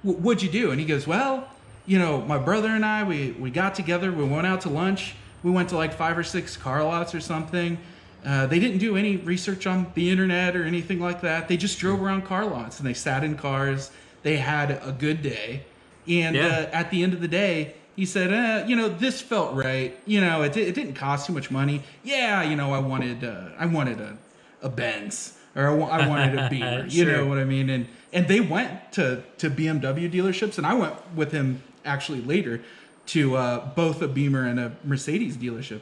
what'd you do? And he goes, well, my brother and I, we got together, we went out to lunch. We went to like 5 or 6 car lots or something. They didn't do any research on the internet or anything like that. They just drove around car lots and they sat in cars. They had a good day. And at the end of the day, he said, this felt right. It didn't cost too much money. Yeah, I wanted a Benz, or I wanted a Beamer. You know what I mean? And they went to BMW dealerships, and I went with him actually later to both a Beamer and a Mercedes dealership.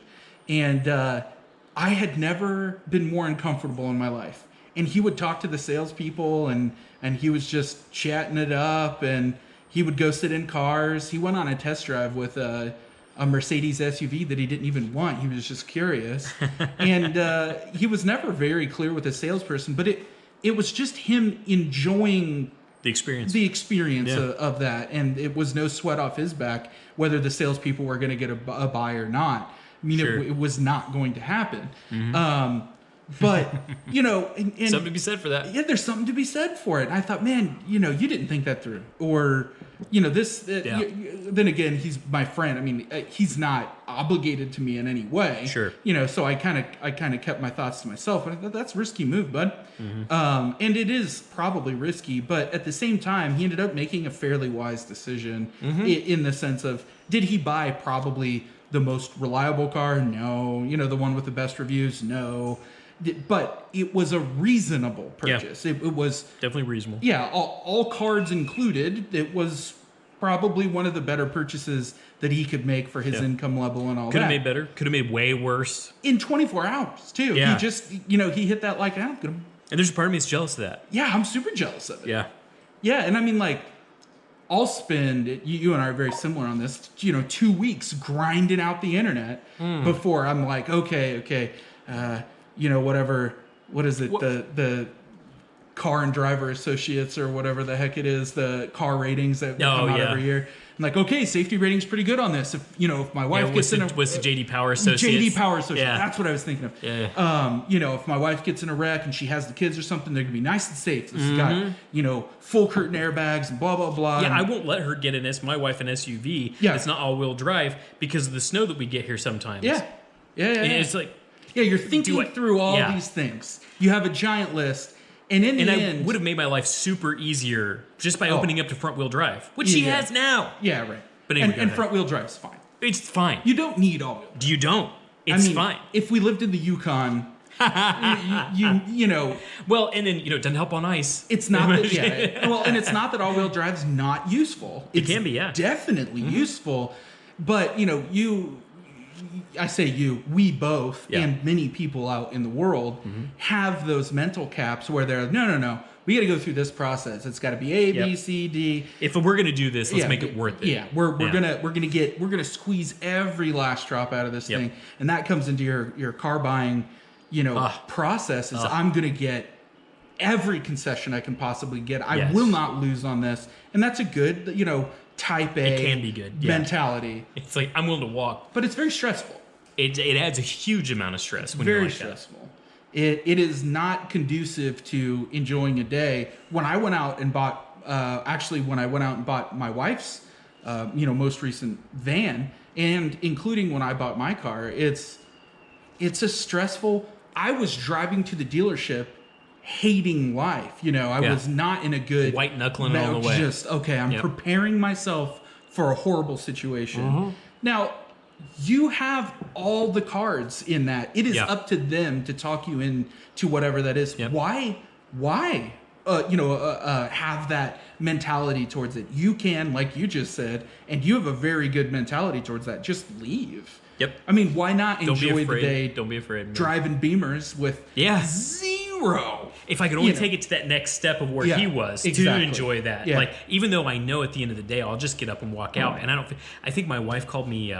And I had never been more uncomfortable in my life. And he would talk to the salespeople, and he was just chatting it up, and he would go sit in cars. He went on a test drive with a Mercedes SUV that he didn't even want. He was just curious. And he was never very clear with a salesperson, but it was just him enjoying The experience. Of that, and it was no sweat off his back whether the salespeople were going to get a buy or not. I mean, Sure. it was not going to happen. But you know, and Something to be said for that. yeah, there's something to be said for it. And I thought, man, you know, you didn't think that through, or you know, this. Then again, he's my friend. I mean, he's not obligated to me in any way. Sure. You know, so I kind of kept my thoughts to myself. And I thought that's a risky move, bud. And it is probably risky, but at the same time, he ended up making a fairly wise decision in the sense of, did he buy probably the most reliable car? No. You know, the one with the best reviews? No. But it was a reasonable purchase. Yeah. It was Definitely reasonable. yeah, all cards included. It was probably one of the better purchases that he could make for his income level and all Could that. have made better. Could have made way worse. In 24 hours too. Yeah. He just, you know, he hit that like, I'm gonna. And there's a part of me that's jealous of that. Yeah, I'm super jealous of it. Yeah. Yeah, and I mean, like, I'll spend, you and I are very similar on this, you know, 2 weeks grinding out the internet before I'm like, okay, you know, whatever, what is it, the car and driver associates or whatever the heck it is, the car ratings that come out every year. I'm like, okay, safety rating's pretty good on this. If, you know, if my wife gets in a... What's the JD Power Associates? JD Power Associates. Yeah. That's what I was thinking of. Yeah. You know, if my wife gets in a wreck and she has the kids or something, they're going to be nice and safe. This has got, you know, full curtain airbags and blah, blah, blah. Yeah, I won't let her get in my wife an SUV that's not all-wheel drive because of the snow that we get here sometimes. Yeah. And it's like... Yeah, you're thinking through all these things. You have a giant list. And in the end... I would have made my life super easier just by opening up to front-wheel drive, which she has now. Yeah, right. But anyway, and front-wheel drive's fine. It's fine. You don't need all-wheel. You don't. It's fine. If we lived in the Yukon, you know... Well, and then, you know, it doesn't help on ice. It's not that... Well, and it's not that all-wheel drive's not useful. It can be, yeah. Definitely useful. But, you know, I say you, we both, and many people out in the world have those mental caps where they're, no, we got to go through this process. It's got to be A, B, C, D. If we're gonna do this, let's make it worth it. Yeah, we're gonna squeeze every last drop out of this thing, and that comes into your car buying, you know, process. Is I'm gonna get every concession I can possibly get. I will not lose on this, and that's a good, you know, type A. It can be good mentality. It's like I'm willing to walk, but it's very stressful. It adds a huge amount of stress. When very you're like stressful. It is not conducive to enjoying a day. When I went out and bought, when I went out and bought my wife's, you know, most recent van, and including when I bought my car, it's a stressful. I was driving to the dealership, hating life. You know, I was not in a good white knuckling all the way. Just I'm preparing myself for a horrible situation. Now, you have all the cards in that. It is up to them to talk you into whatever that is. Why? Have that mentality towards it. You can, like you just said, and you have a very good mentality towards that. Just leave. Yep. I mean, why not enjoy the day? Don't be afraid. Man. Driving Beamers with zero. If I could only take it to that next step of where he was to enjoy that. Yeah. Like, even though I know at the end of the day, I'll just get up and walk out. And I think my wife called me,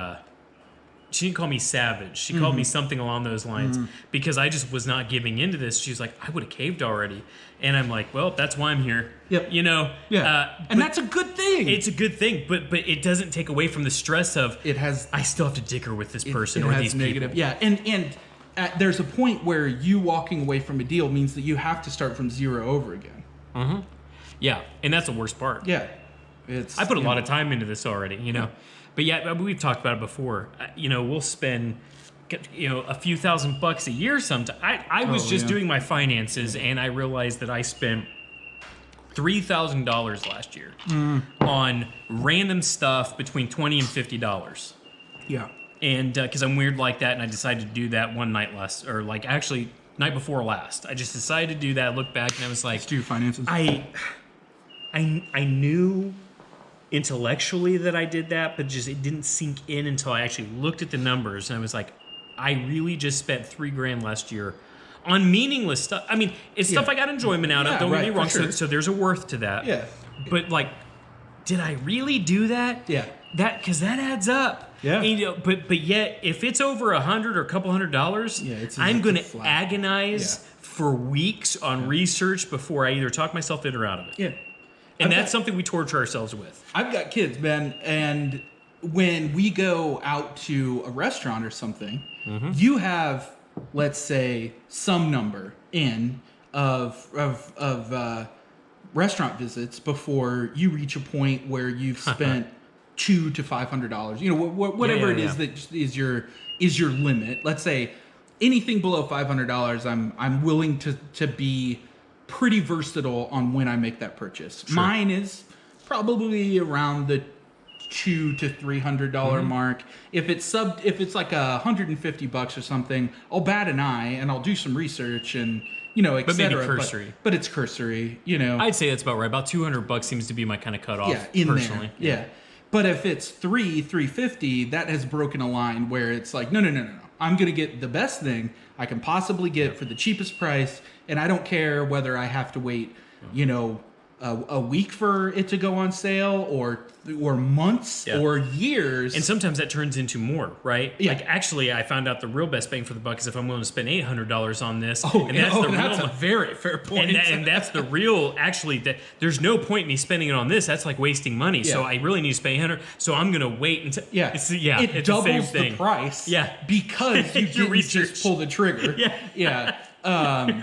she didn't call me savage. She called me something along those lines because I just was not giving into this. She's like, I would have caved already. And I'm like, well, that's why I'm here. Yep. You know? Yeah. And that's a good thing. It's a good thing, but it doesn't take away from the stress of I still have to dicker with this person or these negative. people. Yeah. And there's a point where you walking away from a deal means that you have to start from zero over again. Yeah. And that's the worst part. Yeah. I put a lot of time into this already, you know? But yeah, we've talked about it before. You know, we'll spend, you know, a few $1,000 a year sometimes. I was just doing my finances, and I realized that I spent $3,000 last year on random stuff between $20 and $50. Yeah. And because I'm weird like that, and I decided to do that one night night before last. I just decided to do that. Look back, and I was like, let's do your finances. I knew intellectually that I did that, but just it didn't sink in until I actually looked at the numbers, and I was like, I really just spent $3,000 last year on meaningless stuff. I mean, it's stuff I got enjoyment out of. Don't get me wrong. Sure. So there's a worth to that. Yeah. But like, did I really do that? Yeah. Because that adds up. Yeah. And, you know, but yet, if it's over $100 or a couple $100, I'm going to agonize for weeks on research before I either talk myself in or out of it. Yeah. And that's something we torture ourselves with. I've got kids, man, and when we go out to a restaurant or something, you have, let's say, some number of restaurant visits before you reach a point where you've spent $200 to $500. You know, whatever it is that is your limit. Let's say anything below $500, I'm willing to be pretty versatile on when I make that purchase. Sure. Mine is probably around the $200 to $300 mark. If it's like $150 or something, I'll bat an eye and I'll do some research and et cetera. Maybe cursory. But it's cursory. I'd say that's about right. About $200 seems to be my kind of cutoff. Yeah, personally. There. Yeah. But if it's $350, that has broken a line where it's like, no. I'm going to get the best thing I can possibly get for the cheapest price, and I don't care whether I have to wait, a week for it to go on sale or months or years. And sometimes that turns into more, right? Yeah. Like, actually, I found out the real best bang for the buck is if I'm willing to spend $800 on this. That's a very fair point. And that's the real, actually, that there's no point in me spending it on this. That's like wasting money. Yeah. So I really need to spend $800. So I'm going to wait until... Yeah. It doubles the price. Yeah. Because you didn't just pull the trigger. Yeah.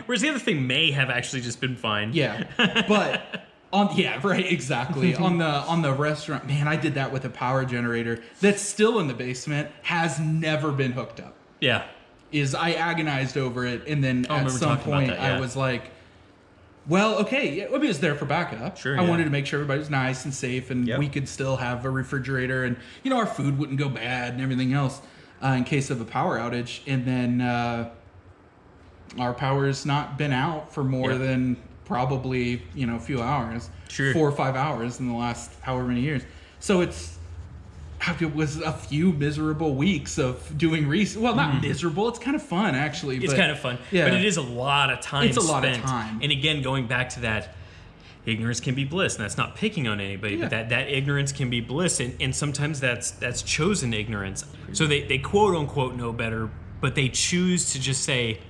Whereas the other thing may have actually just been fine. Yeah. But... exactly. on the restaurant, man, I did that with a power generator that's still in the basement, has never been hooked up. Yeah. I agonized over it, and then at some point I was like, well, okay, it was there for backup. Sure. I wanted to make sure everybody was nice and safe, and we could still have a refrigerator, and our food wouldn't go bad and everything else in case of a power outage. And then our power's not been out for more than probably a few hours, 4 or 5 hours in the last however many years. So it was a few miserable weeks of doing research. Well, not miserable. It's kind of fun, actually. It's kind of fun, but it is a lot of time. It's a lot of time. And again, going back to that, ignorance can be bliss, and that's not picking on anybody, but that ignorance can be bliss, and sometimes that's chosen ignorance. So they quote unquote know better, but they choose to just say,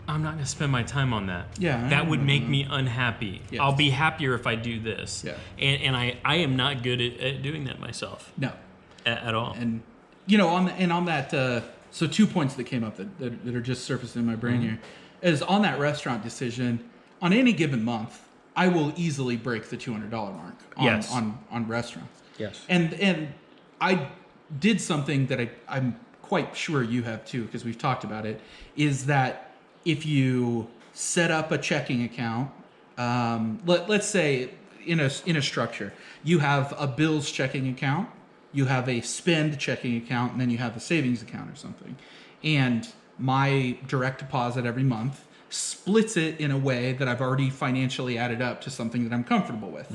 I'm not going to spend my time on that. Yeah, that would make me unhappy. Yes. I'll be happier if I do this. Yeah. And I am not good at doing that myself. No. At all. And on that, so 2 points that came up that are just surfacing in my brain here is on that restaurant decision. On any given month, I will easily break the $200 mark on restaurants. Yes. And I did something that I'm quite sure you have too, because we've talked about it, is that if you set up a checking account, let's say in a structure, you have a bills checking account, you have a spend checking account, and then you have a savings account or something. And my direct deposit every month splits it in a way that I've already financially added up to something that I'm comfortable with.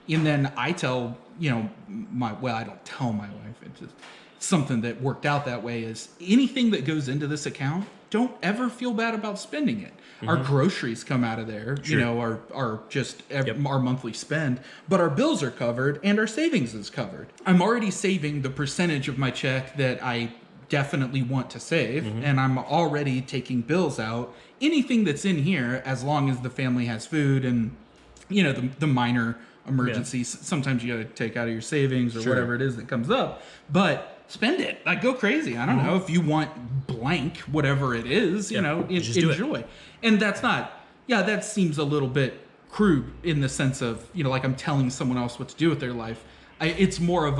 And then I tell, I don't tell my wife, it's just something that worked out that way, is anything that goes into this account, don't ever feel bad about spending it. Our groceries come out of there, our just our monthly spend, but our bills are covered and our savings is covered. I'm already saving the percentage of my check that I definitely want to save, and I'm already taking bills out. Anything that's in here, as long as the family has food and the minor emergencies, sometimes you got to take out of your savings or whatever it is that comes up, but spend it. Like, go crazy. I don't know if you want blank, whatever it is, enjoy. And that's not, that seems a little bit crude in the sense of, like I'm telling someone else what to do with their life. It's more of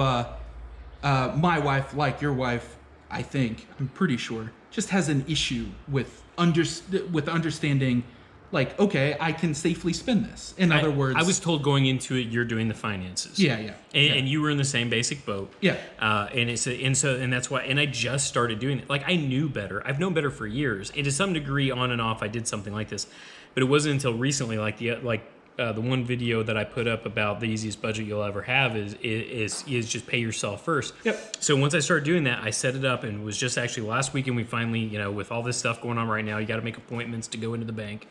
my wife, like your wife, I think, I'm pretty sure, just has an issue with understanding, like, okay, I can safely spend this. In other words, I was told going into it, you're doing the finances. Yeah. And you were in the same basic boat. Yeah. And that's why. And I just started doing it. Like, I knew better. I've known better for years. And to some degree, on and off, I did something like this. But it wasn't until recently, like the one video that I put up about the easiest budget you'll ever have is just pay yourself first. Yep. So once I started doing that, I set it up, and it was just actually last weekend we finally, with all this stuff going on right now, you got to make appointments to go into the bank,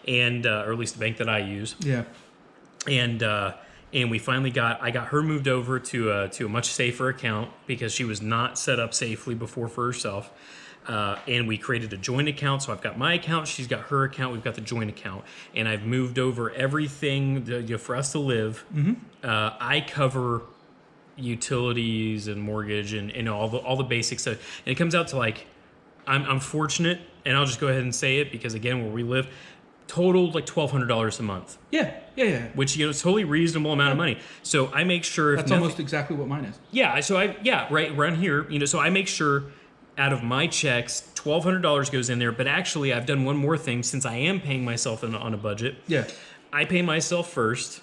and or at least the bank that I use. Yeah. And we finally I got her moved over to a much safer account because she was not set up safely before for herself. And we created a joint account. So I've got my account, she's got her account, we've got the joint account. And I've moved over everything for us to live. I cover utilities and mortgage and all the basic stuff. And it comes out to like, I'm fortunate, and I'll just go ahead and say it because again, where we live, totaled like $1,200 a month. Yeah. Which is totally reasonable amount of money. So I make sure that's almost exactly what mine is. Yeah. So right around here, so I make sure out of my checks, $1,200 goes in there. But actually, I've done one more thing since I am paying myself on a budget. Yeah. I pay myself first,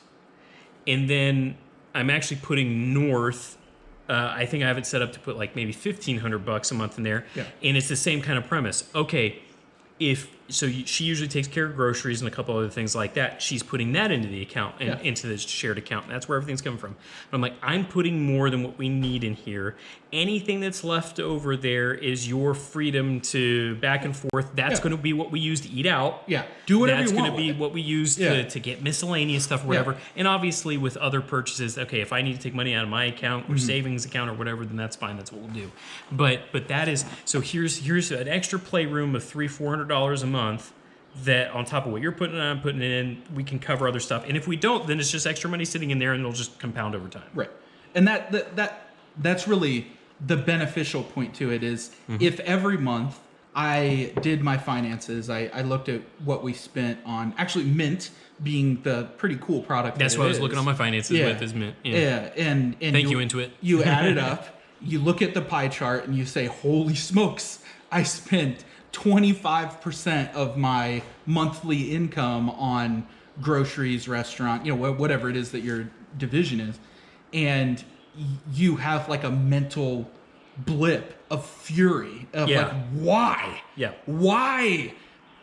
and then I'm actually putting north. I think I have it set up to put like maybe $1,500 a month in there. Yeah. And it's the same kind of premise. Okay, she usually takes care of groceries and a couple other things like that. She's putting that into the account and into this shared account. And that's where everything's coming from. But I'm like, I'm putting more than what we need in here. Anything that's left over there is your freedom to back and forth. That's going to be what we use to eat out. Yeah. Do whatever that's you want. That's going to be what we use to get miscellaneous stuff or whatever. And obviously with other purchases, okay, if I need to take money out of my account or savings account or whatever, then that's fine. That's what we'll do. But that is, so here's an extra playroom of $300-400 a month that on top of what you're putting in, I'm putting in, we can cover other stuff. And if we don't, then it's just extra money sitting in there and it'll just compound over time. Right. And that's really the beneficial point to it is if every month I did my finances, I looked at what we spent on actually Mint being the pretty cool product. That's what I was looking on my finances with is Mint. Yeah. And thank you Intuit. You add it up, you look at the pie chart and you say, holy smokes, I spent 25% of my monthly income on groceries, restaurant, whatever it is that your division is. And you have like a mental blip of fury of like, why? Yeah. Why?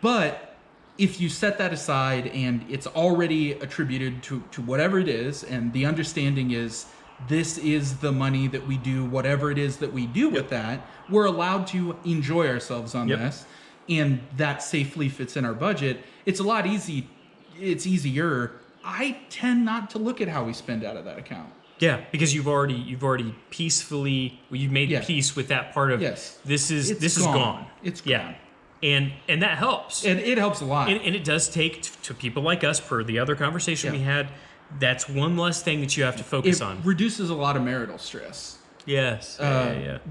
But if you set that aside and it's already attributed to whatever it is, and the understanding is this is the money that we do, whatever it is that we do with that, we're allowed to enjoy ourselves on this, and that safely fits in our budget. It's a lot it's easier. I tend not to look at how we spend out of that account. Yeah, because you've already peacefully, you've made peace with that part of this is gone. It's gone. And that helps. And it helps a lot. And it does take to people like us, per the other conversation we had, that's one less thing that you have to focus on. It reduces a lot of marital stress. Yes.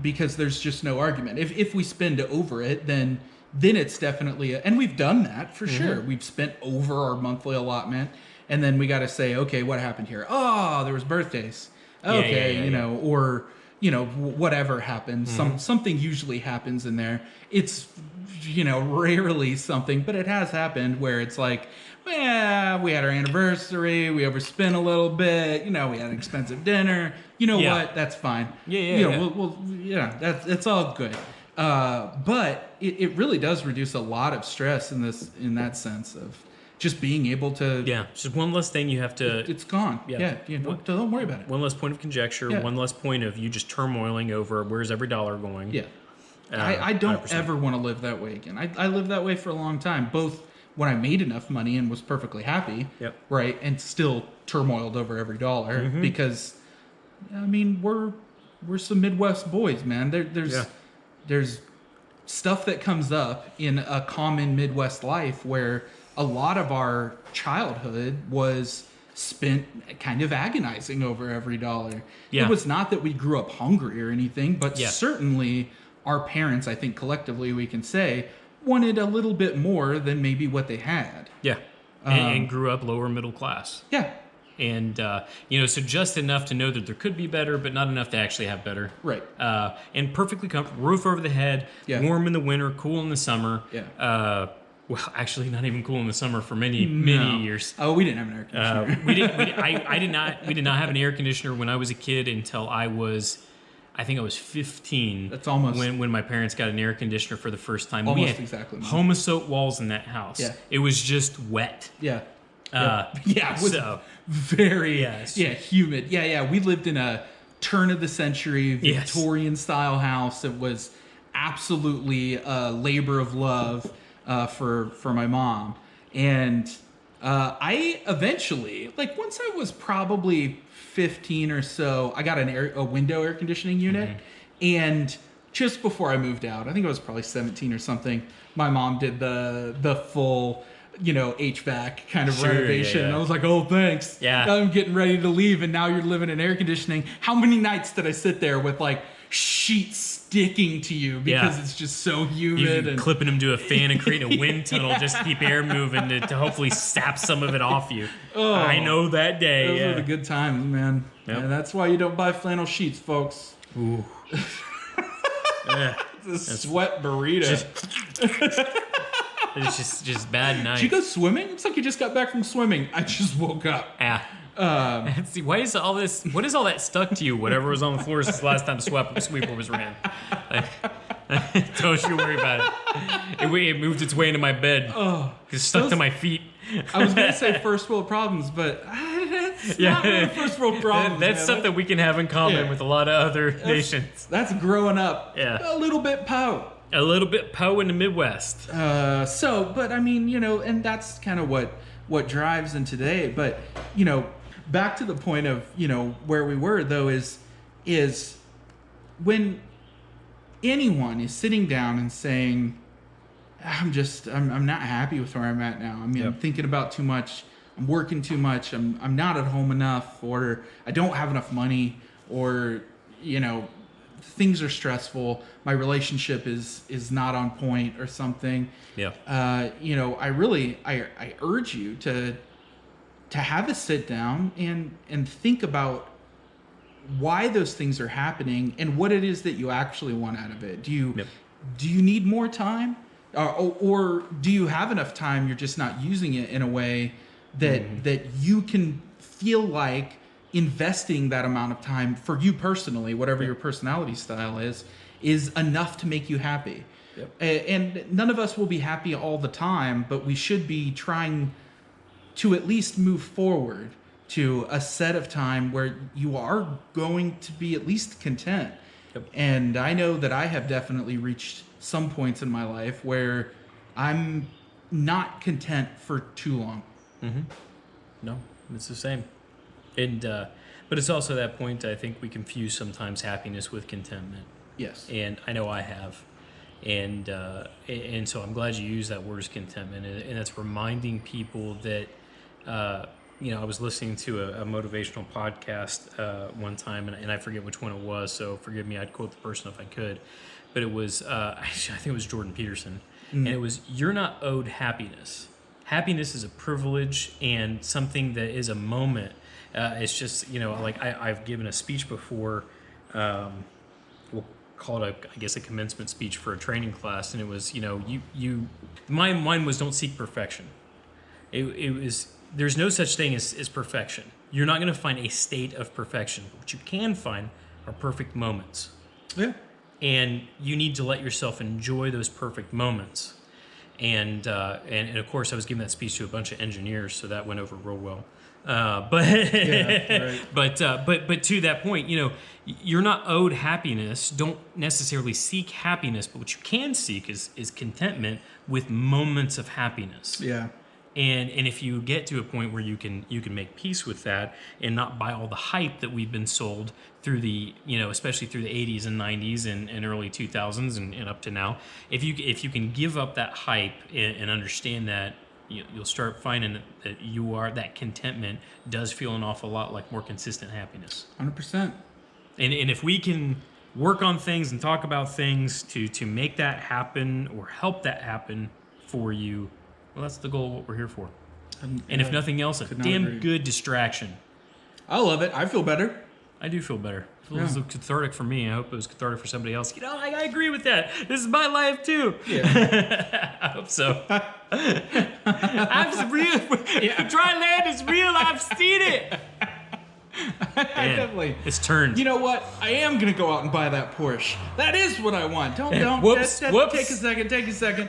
Because there's just no argument. If we spend over it, then it's definitely and we've done that for sure. We've spent over our monthly allotment, and then we got to say, okay, what happened here? Oh, there was birthdays. Okay, or whatever happens. Something usually happens in there. It's rarely something, but it has happened where it's like, well, we had our anniversary, we overspent a little bit, we had an expensive dinner. What? That's fine. That's all good. But it really does reduce a lot of stress in that sense of just being able to. Yeah, just one less thing you have to. It's gone. Don't worry about it. One less point of conjecture. One less point of you just turmoiling over where's every dollar going. Yeah. I don't 100%. Ever want to live that way again. I lived that way for a long time, both when I made enough money and was perfectly happy, right, and still turmoiled over every dollar because, we're some Midwest boys, man. There's stuff that comes up in a common Midwest life where a lot of our childhood was spent kind of agonizing over every dollar. Yeah. It was not that we grew up hungry or anything, but certainly our parents, I think collectively we can say, wanted a little bit more than maybe what they had. Yeah. And grew up lower middle class. Yeah. And, so just enough to know that there could be better, but not enough to actually have better. Right. And perfectly comfortable, roof over the head, warm in the winter, cool in the summer. Yeah. Well, actually, not even cool in the summer for many years. Oh, we didn't have an air conditioner. We did not have an air conditioner when I was a kid until I think I was 15. That's almost when my parents got an air conditioner for the first time. Almost we had exactly. Homosote walls in that house. Yeah. It was just wet. Yeah. It was very humid. Yeah. We lived in a turn of the century Victorian style house. It was absolutely a labor of love for my mom. And I eventually, once I was probably 15 or so, I got a window air conditioning unit, and just before I moved out. I think I was probably 17 or something. My mom did the full, HVAC kind of Sure, renovation. yeah. And I was like, oh, thanks. Yeah. Now I'm getting ready to leave, and now you're living in air conditioning. How many nights did I sit there with like sheets sticking to you because it's just so humid You and clipping them to a fan and creating a wind tunnel just to keep air moving to hopefully sap some of it off you. Oh, I know that day. those Yeah. were the good times, man. Yep. And that's why you don't buy flannel sheets, folks. Ooh. Yeah. It's a sweat burrito. It's just bad night. Did you go swimming? Looks like you just got back from swimming. I just woke up. Yeah. See, why is all this? What is all that stuck to you? Whatever was on the floor since the last time the sweeper was ran. Don't you worry about it. It moved its way into my bed. Oh, It's stuck to my feet. I was gonna say first world problems, but that's not really first world problems. That's man. something we can have in common with a lot of other nations. That's growing up. Yeah. A little bit po. A little bit Poe in the Midwest. But I mean, and that's kind of what drives in today. But back to the point of where we were though is when anyone is sitting down and saying, I'm not happy with where I'm at now. I mean, I'm thinking about too much. I'm working too much. I'm not at home enough, or I don't have enough money, or things are stressful. My relationship is not on point or something. Yeah. I urge you to have a sit down and think about why those things are happening and what it is that you actually want out of it. Do you need more time? Or do you have enough time? You're just not using it in a way that you can feel like investing that amount of time for you personally, whatever your personality style is enough to make you happy. Yep. And none of us will be happy all the time, but we should be trying to at least move forward to a set of time where you are going to be at least content. Yep. And I know that I have definitely reached some points in my life where I'm not content for too long. Mm-hmm. No, it's the same. And but it's also that point I think we confuse sometimes happiness with contentment. Yes. And I know I have. And so I'm glad you used that word as contentment. And that's reminding people that, I was listening to a motivational podcast one time, and I forget which one it was, so forgive me, I'd quote the person if I could. But it was, I think it was Jordan Peterson. And it was, you're not owed happiness. Happiness is a privilege and something that is a moment. It's just, I've given a speech before, we'll call it, a commencement speech for a training class. And it was, my mind was don't seek perfection. It was, there's no such thing as perfection. You're not going to find a state of perfection. What you can find are perfect moments. Yeah. And you need to let yourself enjoy those perfect moments. And of course, I was giving that speech to a bunch of engineers, so that went over real well. But to that point, you're not owed happiness. Don't necessarily seek happiness, but what you can seek is contentment with moments of happiness. Yeah. And if you get to a point where you can make peace with that and not buy all the hype that we've been sold through the, especially through the 80s and 90s and early 2000s and up to now, if you can give up that hype and understand that, you'll start finding that that contentment does feel an awful lot like more consistent happiness. 100%. And if we can work on things and talk about things to make that happen or help that happen for you, well, that's the goal of what we're here for. And if nothing else, a damn good distraction. I love it. I feel better. I do feel better. It was cathartic for me. I hope it was cathartic for somebody else. I agree with that. This is my life too. Yeah. I hope so. I'm real. Dry land is real. I've seen it. I definitely. It's turned. You know what? I am gonna go out and buy that Porsche. That is what I want. Don't. Whoops. Take a second.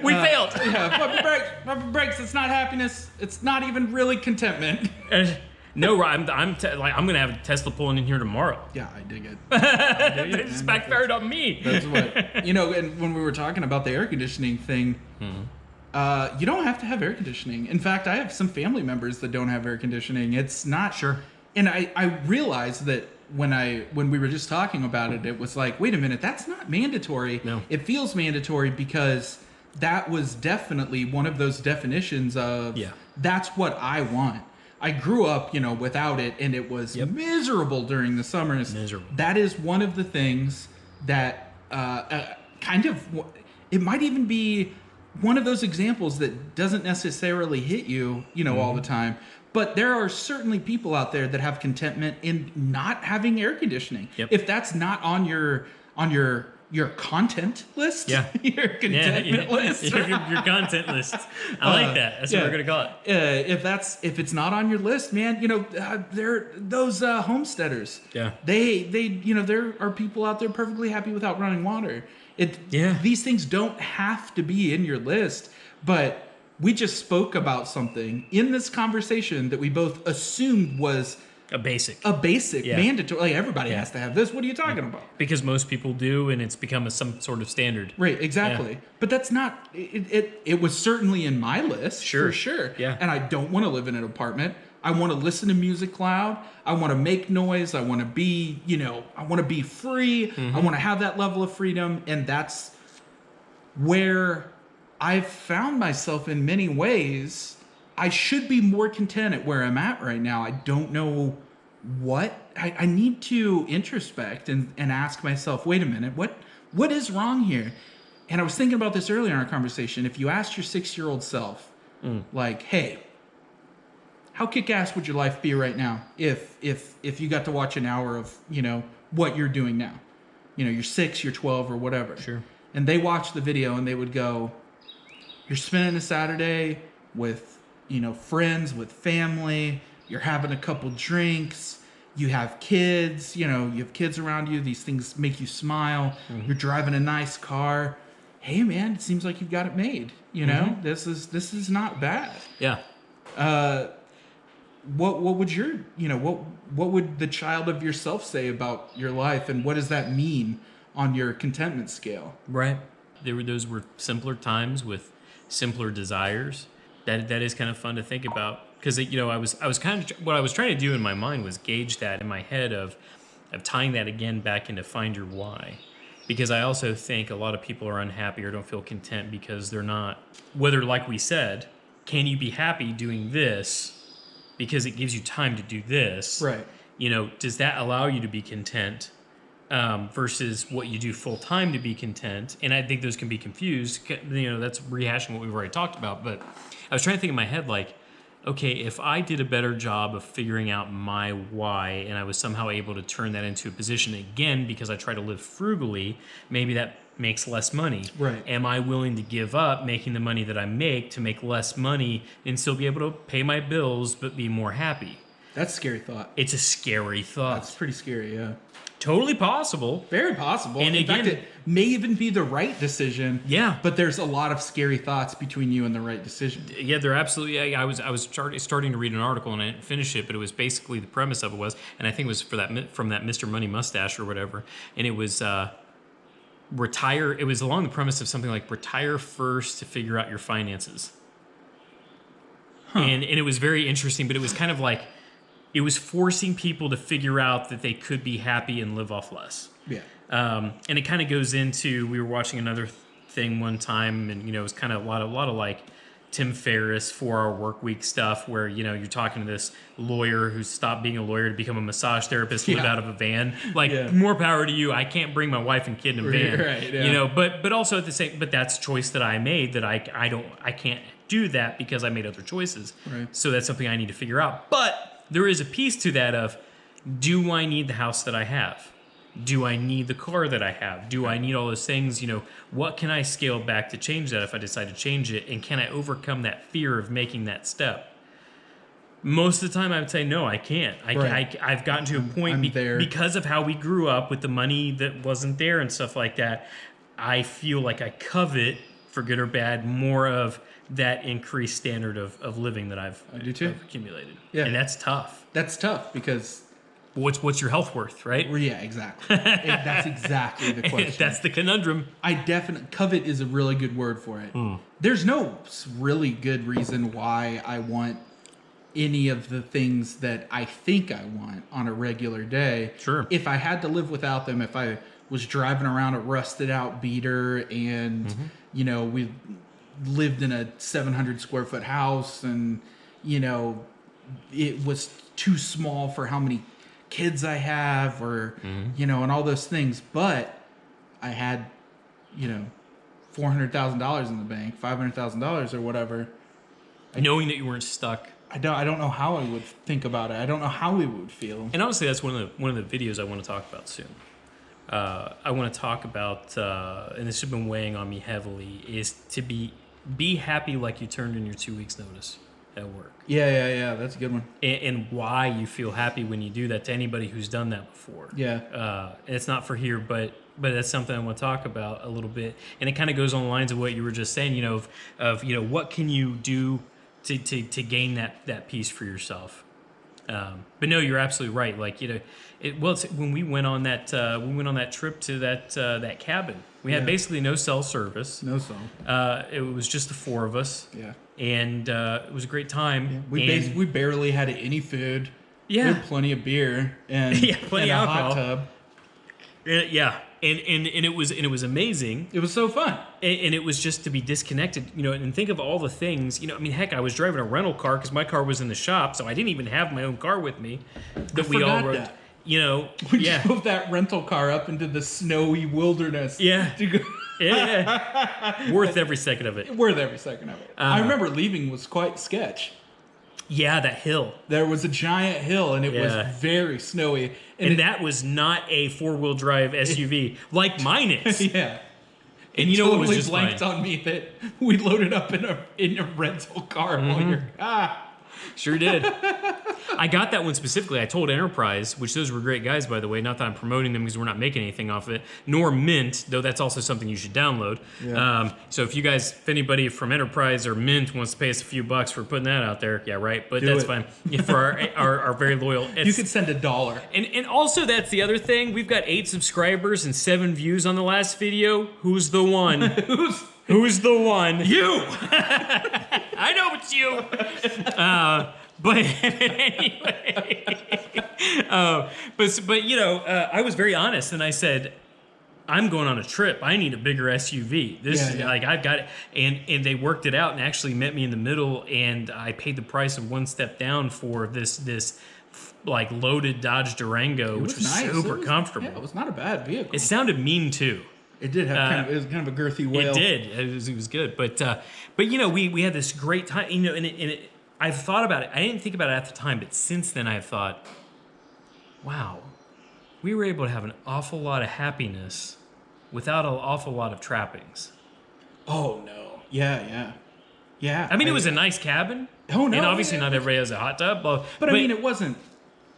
We failed. Yeah. Pump brakes. It's not happiness. It's not even really contentment. No, I'm gonna have a Tesla pulling in here tomorrow. Yeah, I dig it. They just backfired on me. That's what And when we were talking about the air conditioning thing, you don't have to have air conditioning. In fact, I have some family members that don't have air conditioning. It's not sure. And I realize that when we were just talking about it, it was like, wait a minute, that's not mandatory. No. It feels mandatory because that was definitely one of those definitions of that's what I want. I grew up, without it, and it was miserable during the summers. Miserable. That is one of the things that kind of, it might even be one of those examples that doesn't necessarily hit you, all the time. But there are certainly people out there that have contentment in not having air conditioning. Yep. If that's not on your content list, your contentment list, your content list. I like that. That's what we're gonna call it. If it's not on your list, man, they're those homesteaders. Yeah. They there are people out there perfectly happy without running water. These things don't have to be in your list, but we just spoke about something in this conversation that we both assumed was a basic mandatory. Like everybody has to have this. What are you talking about? Because most people do, and it's become some sort of standard. Right, exactly. Yeah. But that's not. It was certainly in my list for sure. Yeah. And I don't want to live in an apartment. I want to listen to music loud. I want to make noise. I want to be, I want to be free. Mm-hmm. I want to have that level of freedom, and that's where I've found myself in many ways. I should be more content at where I'm at right now. I don't know what. I need to introspect and ask myself, wait a minute, what is wrong here? And I was thinking about this earlier in our conversation. If you asked your 6-year-old self, like, hey, how kick-ass would your life be right now if you got to watch an hour of, what you're doing now? You're 6, you're 12 or whatever. Sure. And they watch the video and they would go, you're spending a Saturday with, friends, with family, you're having a couple drinks, you have kids, you have kids around you, these things make you smile, you're driving a nice car. Hey man, it seems like you've got it made, this is not bad. Yeah. What would your, what would the child of yourself say about your life, and what does that mean on your contentment scale? Right. Those were simpler times with simpler desires. That is kind of fun to think about, because I was kind of, what I was trying to do in my mind was gauge that in my head of tying that again back into find your why, because I also think a lot of people are unhappy or don't feel content because they're not, whether, like we said, can you be happy doing this because it gives you time to do this, right? Does that allow you to be content versus what you do full time to be content? And I think those can be confused. That's rehashing what we've already talked about. But I was trying to think in my head, like, okay, if I did a better job of figuring out my why, and I was somehow able to turn that into a position again because I try to live frugally, maybe that makes less money. Right. Am I willing to give up making the money that I make to make less money and still be able to pay my bills but be more happy? That's a scary thought. It's a scary thought. That's pretty scary, yeah. Totally possible. Very possible. And in again, fact, it may even be the right decision. Yeah. But there's a lot of scary thoughts between you and the right decision. Yeah, they're absolutely. I was starting to read an article and I didn't finish it, but it was basically the premise of it was, and I think it was from that Mr. Money Mustache or whatever, and it was retire. It was along the premise of something like retire first to figure out your finances. And it was very interesting, but it was kind of like, it was forcing people to figure out that they could be happy and live off less. Yeah. And it kind of goes into, we were watching another thing one time, and it was kind of a lot of like Tim Ferriss 4-Hour Workweek stuff, where you're talking to this lawyer who stopped being a lawyer to become a massage therapist, live out of a van. Like, more power to you. I can't bring my wife and kid in a van. Right, yeah. But also at the same, but that's a choice that I made that I can't do that because I made other choices. Right. So that's something I need to figure out. But there is a piece to that of, do I need the house that I have? Do I need the car that I have? Do I need all those things? What can I scale back to change that if I decide to change it? And can I overcome that fear of making that step? Most of the time I would say, no, I can't. I've gotten to a point because of how we grew up with the money that wasn't there and stuff like that. I feel like I covet, for good or bad, more of that increased standard of living that I've accumulated. Yeah. And that's tough. That's tough because... What's your health worth, right? Well, yeah, exactly. That's exactly the question. That's the conundrum. Covet is a really good word for it. There's no really good reason why I want any of the things that I think I want on a regular day. Sure. If I had to live without them, if I was driving around a rusted out beater and, you know, we lived in a 700 square foot house and, you know, it was too small for how many kids I have or, you know, and all those things. But I had, you know, $400,000 in the bank, $500,000 or whatever. Knowing that you weren't stuck. I don't know how I would think about it. I don't know how we would feel. And honestly, that's one of the videos I want to talk about soon. I want to talk about, and this has been weighing on me heavily, is to be happy like you turned in your 2 weeks notice at work. Yeah. That's a good one. And why you feel happy when you do that to anybody who's done that before. Yeah. And it's not for here, but that's something I want to talk about a little bit. And it kind of goes on the lines of what you were just saying, you know, of you know, what can you do to gain that peace for yourself. But no, you're absolutely right. Like, you know, when we went on that trip to that cabin, we had basically no cell service. No cell. It was just the four of us. Yeah. And it was a great time. Yeah. We barely had any food. Yeah. We had plenty of beer and, plenty and of a alcohol. hot tub. Yeah. And it was amazing. It was so fun. And it was just to be disconnected, you know, and think of all the things, you know, I mean, heck, I was driving a rental car because my car was in the shop, so I didn't even have my own car with me. I forgot that. You know, We drove that rental car up into the snowy wilderness. Yeah. To go. Yeah. Worth every second of it. Worth every second of it. I remember leaving was quite sketch. Yeah, that hill. There was a giant hill, and it was very snowy. And that was not a four-wheel drive SUV like mine is. Yeah. And you know what was totally just blanked fine? on me that we loaded up in a rental car while you're Sure did. I got that one specifically. I told Enterprise, which those were great guys, by the way. Not that I'm promoting them because we're not making anything off of it. Nor Mint, though that's also something you should download. Yeah. So if you guys, if anybody from Enterprise or Mint wants to pay us a few bucks for putting that out there, yeah, right. But that's fine. Yeah, for our very loyal. You could send $1. And also that's the other thing. We've got 8 subscribers and 7 views on the last video. Who's the one? Who's the one? You! I know it's you. But anyway, but you know, I was very honest, and I said, I'm going on a trip. I need a bigger SUV. This is like I've got it, and they worked it out and actually met me in the middle, and I paid the price of one step down for this like loaded Dodge Durango, which was nice. super comfortable. Yeah, it was not a bad vehicle. It sounded mean too. It did have it was kind of a girthy whale. It did. It was good. But you know, we had this great time. You know, and I've thought about it. I didn't think about it at the time, but since then I've thought, wow, we were able to have an awful lot of happiness without an awful lot of trappings. Oh no. Yeah. I mean, it was a nice cabin. Oh no. And obviously not everybody has a hot tub. But I mean, it wasn't.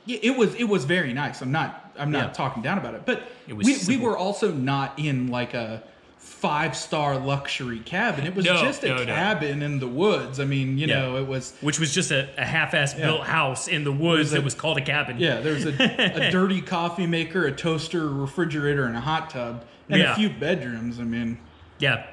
It was very nice. I'm not talking down about it. But we were also not in like a 5-star luxury cabin. It was just a cabin in the woods. I mean, you know, it was... Which was just a half-ass built house in the woods that was called a cabin. Yeah, there was a dirty coffee maker, a toaster, a refrigerator, and a hot tub. And a few bedrooms, I mean... Yeah.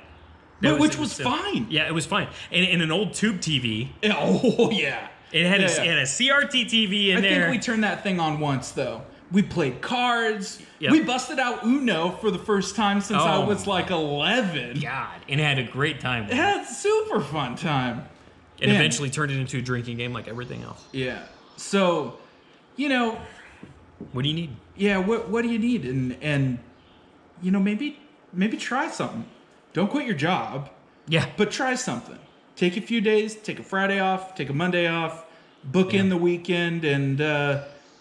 Which was fine. Yeah, it was fine. And an old tube TV. Oh, yeah. It had a CRT TV in there. I think we turned that thing on once, though. We played cards. Yep. We busted out Uno for the first time since I was like 11. God, and had a great time. It had a super fun time. And eventually turned it into a drinking game like everything else. Yeah. So, you know... What do you need? Yeah, what do you need? And you know, maybe try something. Don't quit your job. Yeah. But try something. Take a few days, take a Friday off, take a Monday off, book in the weekend, and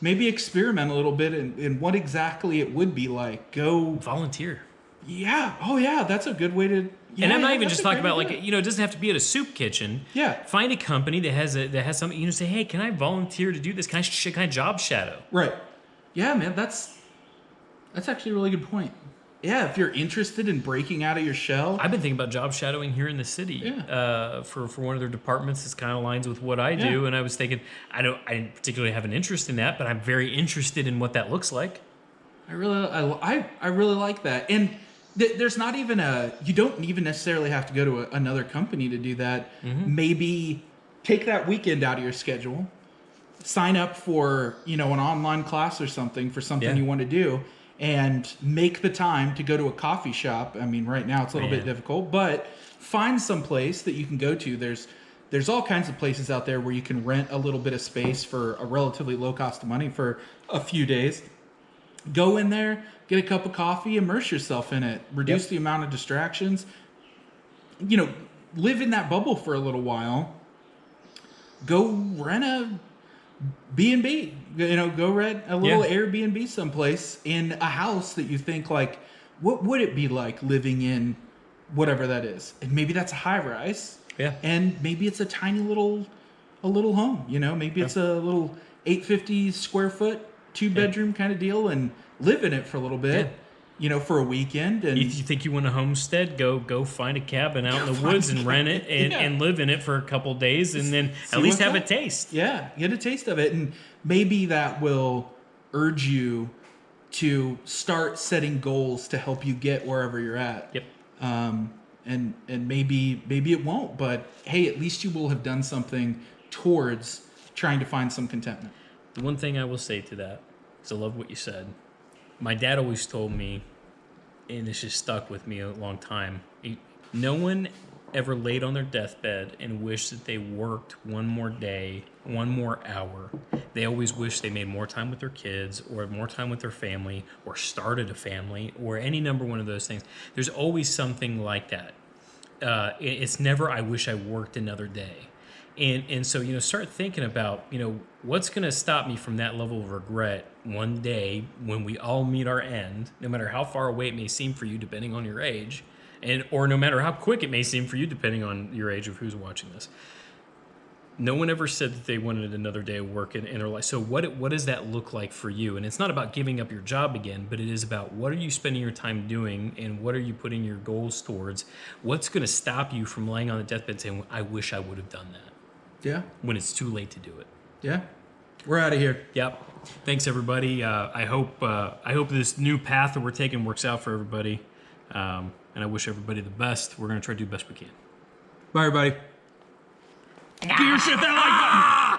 maybe experiment a little bit in what exactly it would be like. Go volunteer. Yeah. Oh, yeah. That's a good way to. Yeah, and I'm not even just talking about like, you know, it doesn't have to be at a soup kitchen. Yeah. Find a company that has something. You know, say, hey, can I volunteer to do this? Can I job shadow? Right. Yeah, man. That's actually a really good point. Yeah, if you're interested in breaking out of your shell. I've been thinking about job shadowing here in the city. Yeah. For one of their departments. This kind of aligns with what I do, and I was thinking, I didn't particularly have an interest in that, but I'm very interested in what that looks like. I really like that, and there's not even you don't even necessarily have to go to another company to do that. Mm-hmm. Maybe take that weekend out of your schedule, sign up for, an online class or something for something you want to do, and make the time to go to a coffee shop. I mean, right now it's a little bit difficult, but find some place that you can go to. There's all kinds of places out there where you can rent a little bit of space for a relatively low cost of money for a few days. Go in there, get a cup of coffee, immerse yourself in it, reduce the amount of distractions, live in that bubble for a little while. Go rent a B&B, go rent a little Airbnb someplace in a house that you think like, what would it be like living in whatever that is? And maybe that's a high rise. Yeah. And maybe it's a tiny little home, maybe it's a little 850 square foot, 2-bedroom kind of deal, and live in it for a little bit. For a weekend. And if you think you want a homestead, go find a cabin out in the woods and rent it and live in it for a couple days, and then at least have a taste. Yeah, get a taste of it, and maybe that will urge you to start setting goals to help you get wherever you're at. Yep. And maybe it won't, but hey, at least you will have done something towards trying to find some contentment. The one thing I will say to that, because I love what you said. My dad always told me, and this just stuck with me a long time, no one ever laid on their deathbed and wished that they worked one more day, one more hour. They always wished they made more time with their kids or more time with their family or started a family or any number one of those things. There's always something like that. It's never, I wish I worked another day. And so, start thinking about, what's going to stop me from that level of regret one day when we all meet our end, no matter how far away it may seem for you, depending on your age, or no matter how quick it may seem for you, depending on your age of who's watching this. No one ever said that they wanted another day of work in their life. So what does that look like for you? And it's not about giving up your job again, but it is about what are you spending your time doing and what are you putting your goals towards? What's going to stop you from laying on the deathbed saying, I wish I would have done that? Yeah. When it's too late to do it. Yeah. We're out of here. Yep. Thanks, everybody. I hope this new path that we're taking works out for everybody. And I wish everybody the best. We're going to try to do the best we can. Bye, everybody. Get your shit that like button.